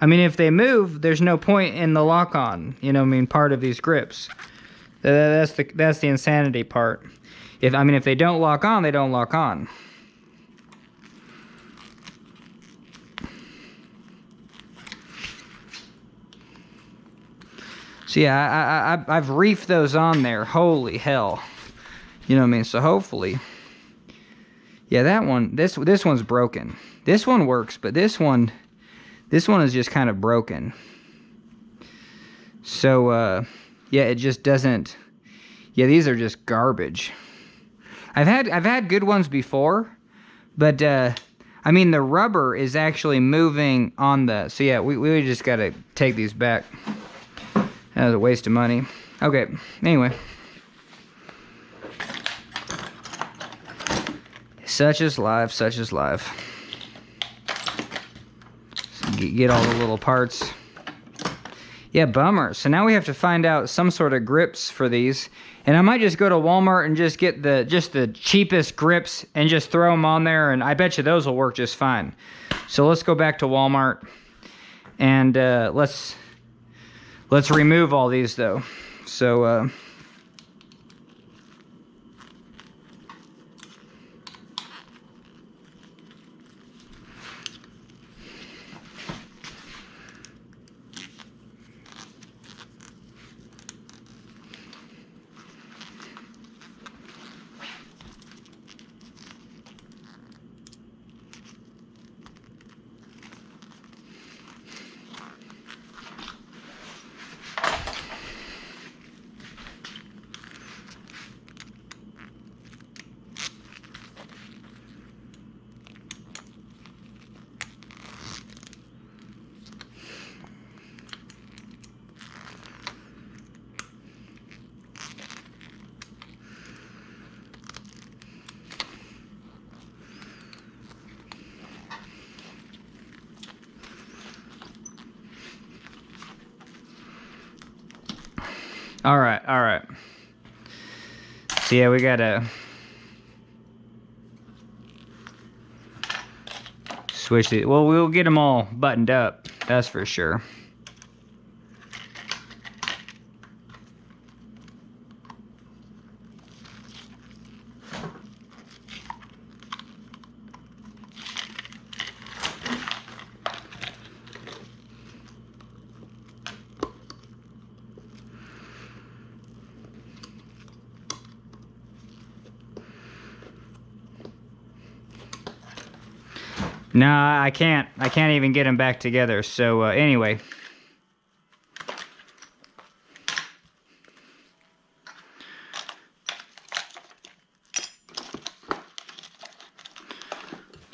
I mean, if they move, there's no point in the lock on, you know what I mean, part of these grips. That's the insanity part. If they don't lock on, they don't lock on. So yeah, I've reefed those on there. Holy hell. You know what I mean? So hopefully. Yeah, that one, this one's broken. This one works, but this one is just kind of broken. So yeah, it just doesn't. Yeah, these are just garbage. I've had good ones before, but I mean the rubber is actually moving on the. So yeah, we just gotta take these back. That was a waste of money. Okay, anyway. Such is life, such is life. Get all the little parts. Yeah, bummer. So now we have to find out some sort of grips for these. And I might just go to Walmart and just get the cheapest grips and just throw them on there. And I bet you those will work just fine. So let's go back to Walmart. And let's remove all these though. So all right. So yeah, we gotta switch it. Well, we'll get them all buttoned up, that's for sure. Nah, I can't even get them back together. So anyway.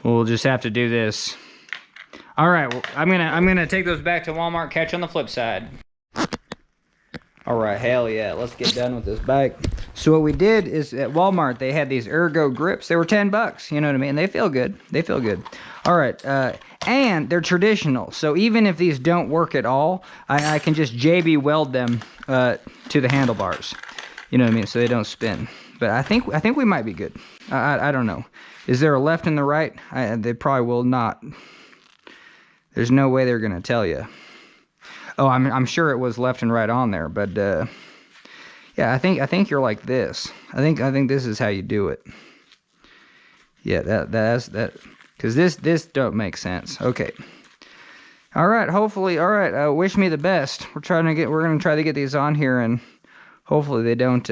We'll just have to do this. All right, well, I'm gonna take those back to Walmart. Catch you on the flip side. All right, hell yeah, let's get done with this bike. So what we did is at Walmart they had these Ergo grips. They were $10. You know what I mean? They feel good. They feel good. All right, and they're traditional. So even if these don't work at all, I can just JB weld them to the handlebars. You know what I mean? So they don't spin. But I think we might be good. I don't know. Is there a left and the right? They probably will not. There's no way they're gonna tell you. Oh, I'm sure it was left and right on there, but yeah, I think you're like this. I think this is how you do it. Yeah, that's because this don't make sense. Okay. All right. Hopefully, all right. Wish me the best. We're gonna try to get these on here, and hopefully they don't.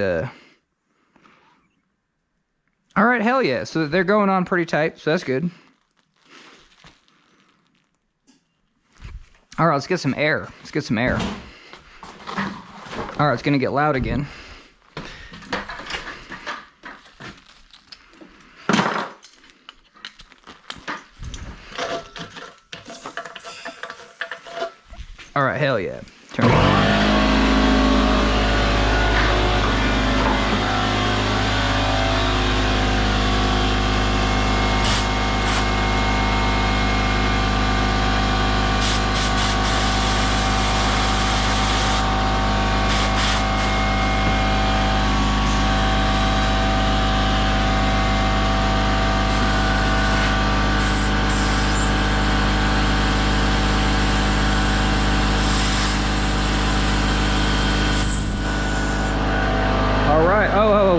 All right. Hell yeah. So they're going on pretty tight. So that's good. All right, let's get some air. Let's get some air. All right, it's gonna get loud again. All right, hell yeah. Turn it on.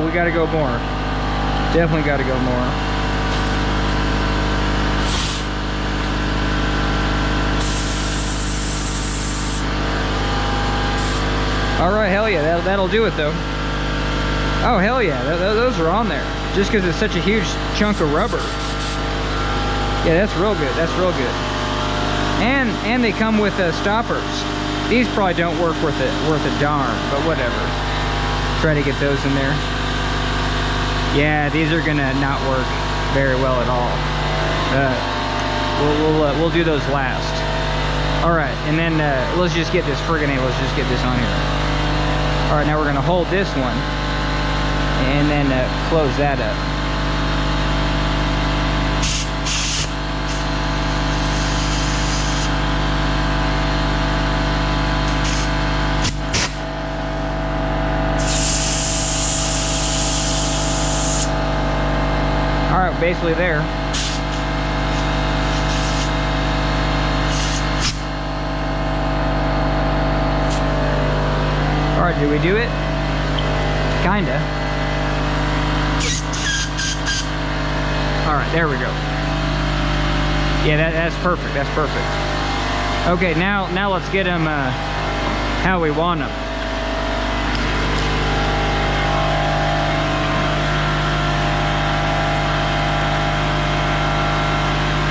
We gotta go more. Definitely gotta go more. All right, hell yeah, that'll do it though. Oh hell yeah, those are on there. Just because it's such a huge chunk of rubber. Yeah, that's real good. That's real good. And they come with stoppers. These probably don't work worth a darn, but whatever. Try to get those in there. Yeah, these are gonna not work very well at all. We'll do those last. All right, and then let's just get this friggin' let's just get this on here. All right, now we're gonna hold this one and then close that up. All right, basically there. All right, did we do it? Kinda. All right, there we go. Yeah, that's perfect. That's perfect. Okay, now let's get them how we want them.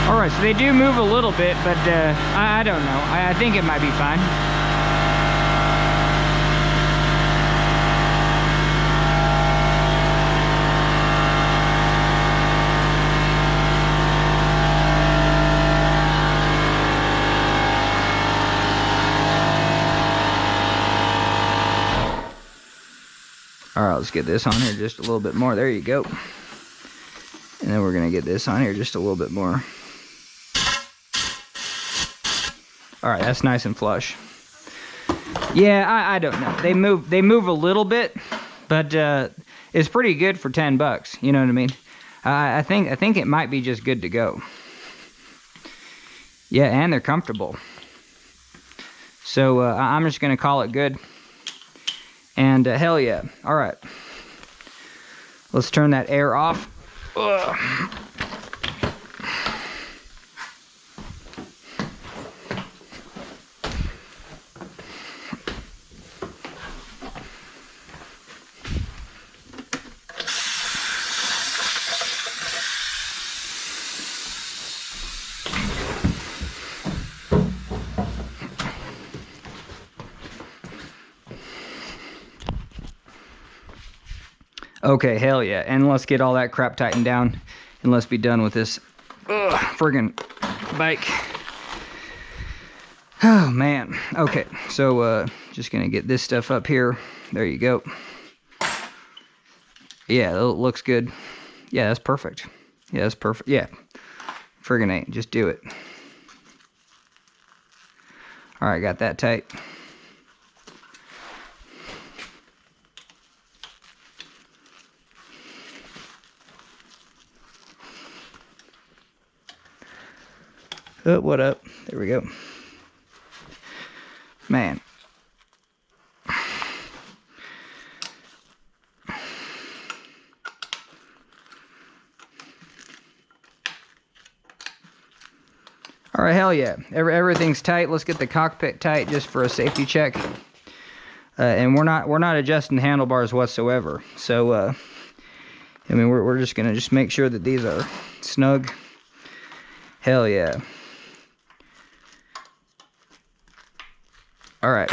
Alright, so they do move a little bit, but I don't know. I think it might be fine. Alright, let's get this on here just a little bit more. There you go. And then we're going to get this on here just a little bit more. All right, that's nice and flush. Yeah, I don't know. They move a little bit, but it's pretty good for $10. You know what I mean? I think it might be just good to go. Yeah, and they're comfortable. So I'm just gonna call it good. And hell yeah! All right, let's turn that air off. Ugh. Okay, hell yeah. And let's get all that crap tightened down, and let's be done with this friggin' bike. Oh, man. Okay, so just gonna get this stuff up here. There you go. Yeah, it looks good. Yeah, that's perfect. Yeah, that's perfect. Yeah. Friggin' ain't. Just do it. All right, got that tight. Oh, what up? There we go. Man. All right, hell yeah. Everything's tight. Let's get the cockpit tight just for a safety check. And we're not adjusting handlebars whatsoever. So, I mean, we're just gonna make sure that these are snug. Hell yeah. All right,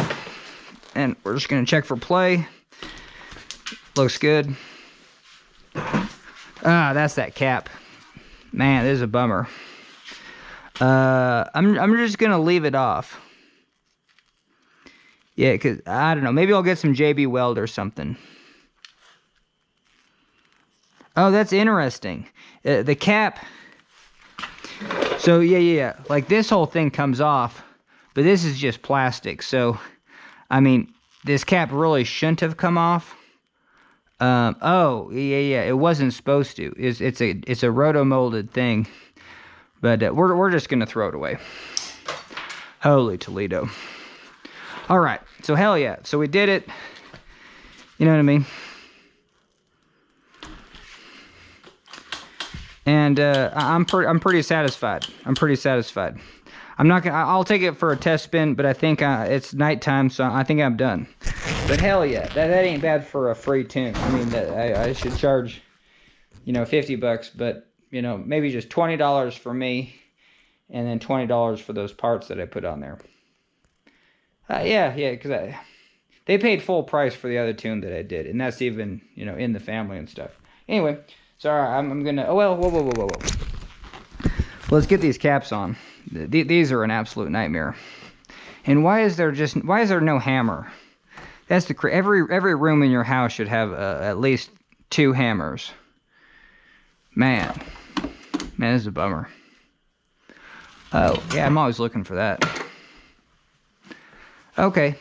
and we're just gonna check for play. Looks good. Ah, that's that cap. Man, this is a bummer. I'm just gonna leave it off. Yeah, cause I don't know. Maybe I'll get some JB Weld or something. Oh, that's interesting. The cap. So yeah. Like this whole thing comes off, but this is just plastic. So, I mean, this cap really shouldn't have come off. Oh yeah. It wasn't supposed to. It's a roto-molded thing, but we're just gonna throw it away. Holy Toledo! All right, so hell yeah. So we did it. You know what I mean? And I'm pretty satisfied. I'm pretty satisfied. I'm not gonna. I'll take it for a test spin, but I think it's nighttime, so I think I'm done. But hell yeah, that ain't bad for a free tune. I mean, I should charge, $50, but maybe just $20 for me, and then $20 for those parts that I put on there. Yeah, because they paid full price for the other tune that I did, and that's even in the family and stuff. Anyway, so I'm gonna. Oh well, whoa. Let's get these caps on. These are an absolute nightmare. And why is there no hammer? That's every room in your house should have at least 2 hammers. Man, this is a bummer. Oh yeah, I'm always looking for that. Okay.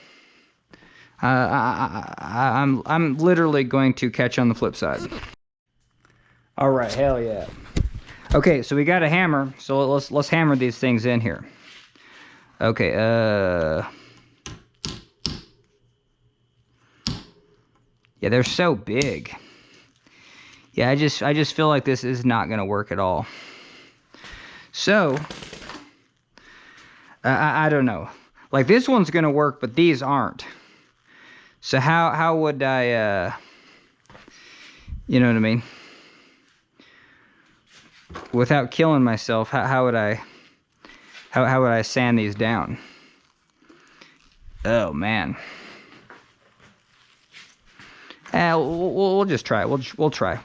I'm literally going to catch on the flip side. All right, hell yeah. Okay, so we got a hammer, so let's hammer these things in here. Okay, yeah, they're so big. Yeah, I just feel like this is not gonna work at all. So, I don't know. Like this one's gonna work, but these aren't. So how would I, you know what I mean? Without killing myself, how would I sand these down? Oh man. We'll just try. We'll try.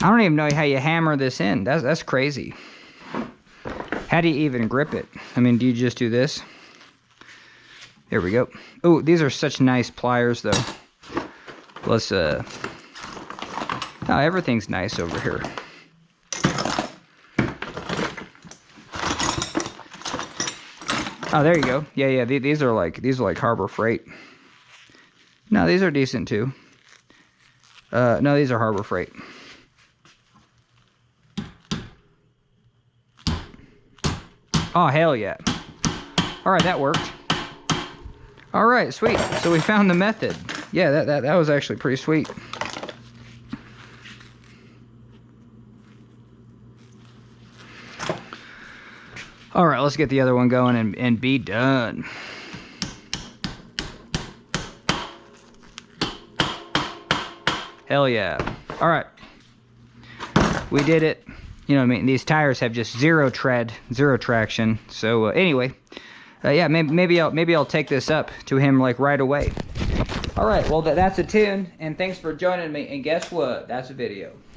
I don't even know how you hammer this in. That's crazy. How do you even grip it? I mean, do you just do this? There we go. Oh, these are such nice pliers though. Let's oh, everything's nice over here. Oh, there you go. Yeah. These are like Harbor Freight. No, these are decent too. No, these are Harbor Freight. Oh, hell yeah. All right, that worked. All right, sweet. So we found the method. Yeah, that was actually pretty sweet. All right, let's get the other one going and be done. Hell yeah. All right. We did it. You know what I mean? These tires have just zero tread, zero traction. So anyway, yeah, maybe I'll take this up to him like right away. All right, well that's a tune, and thanks for joining me. And guess what? That's a video.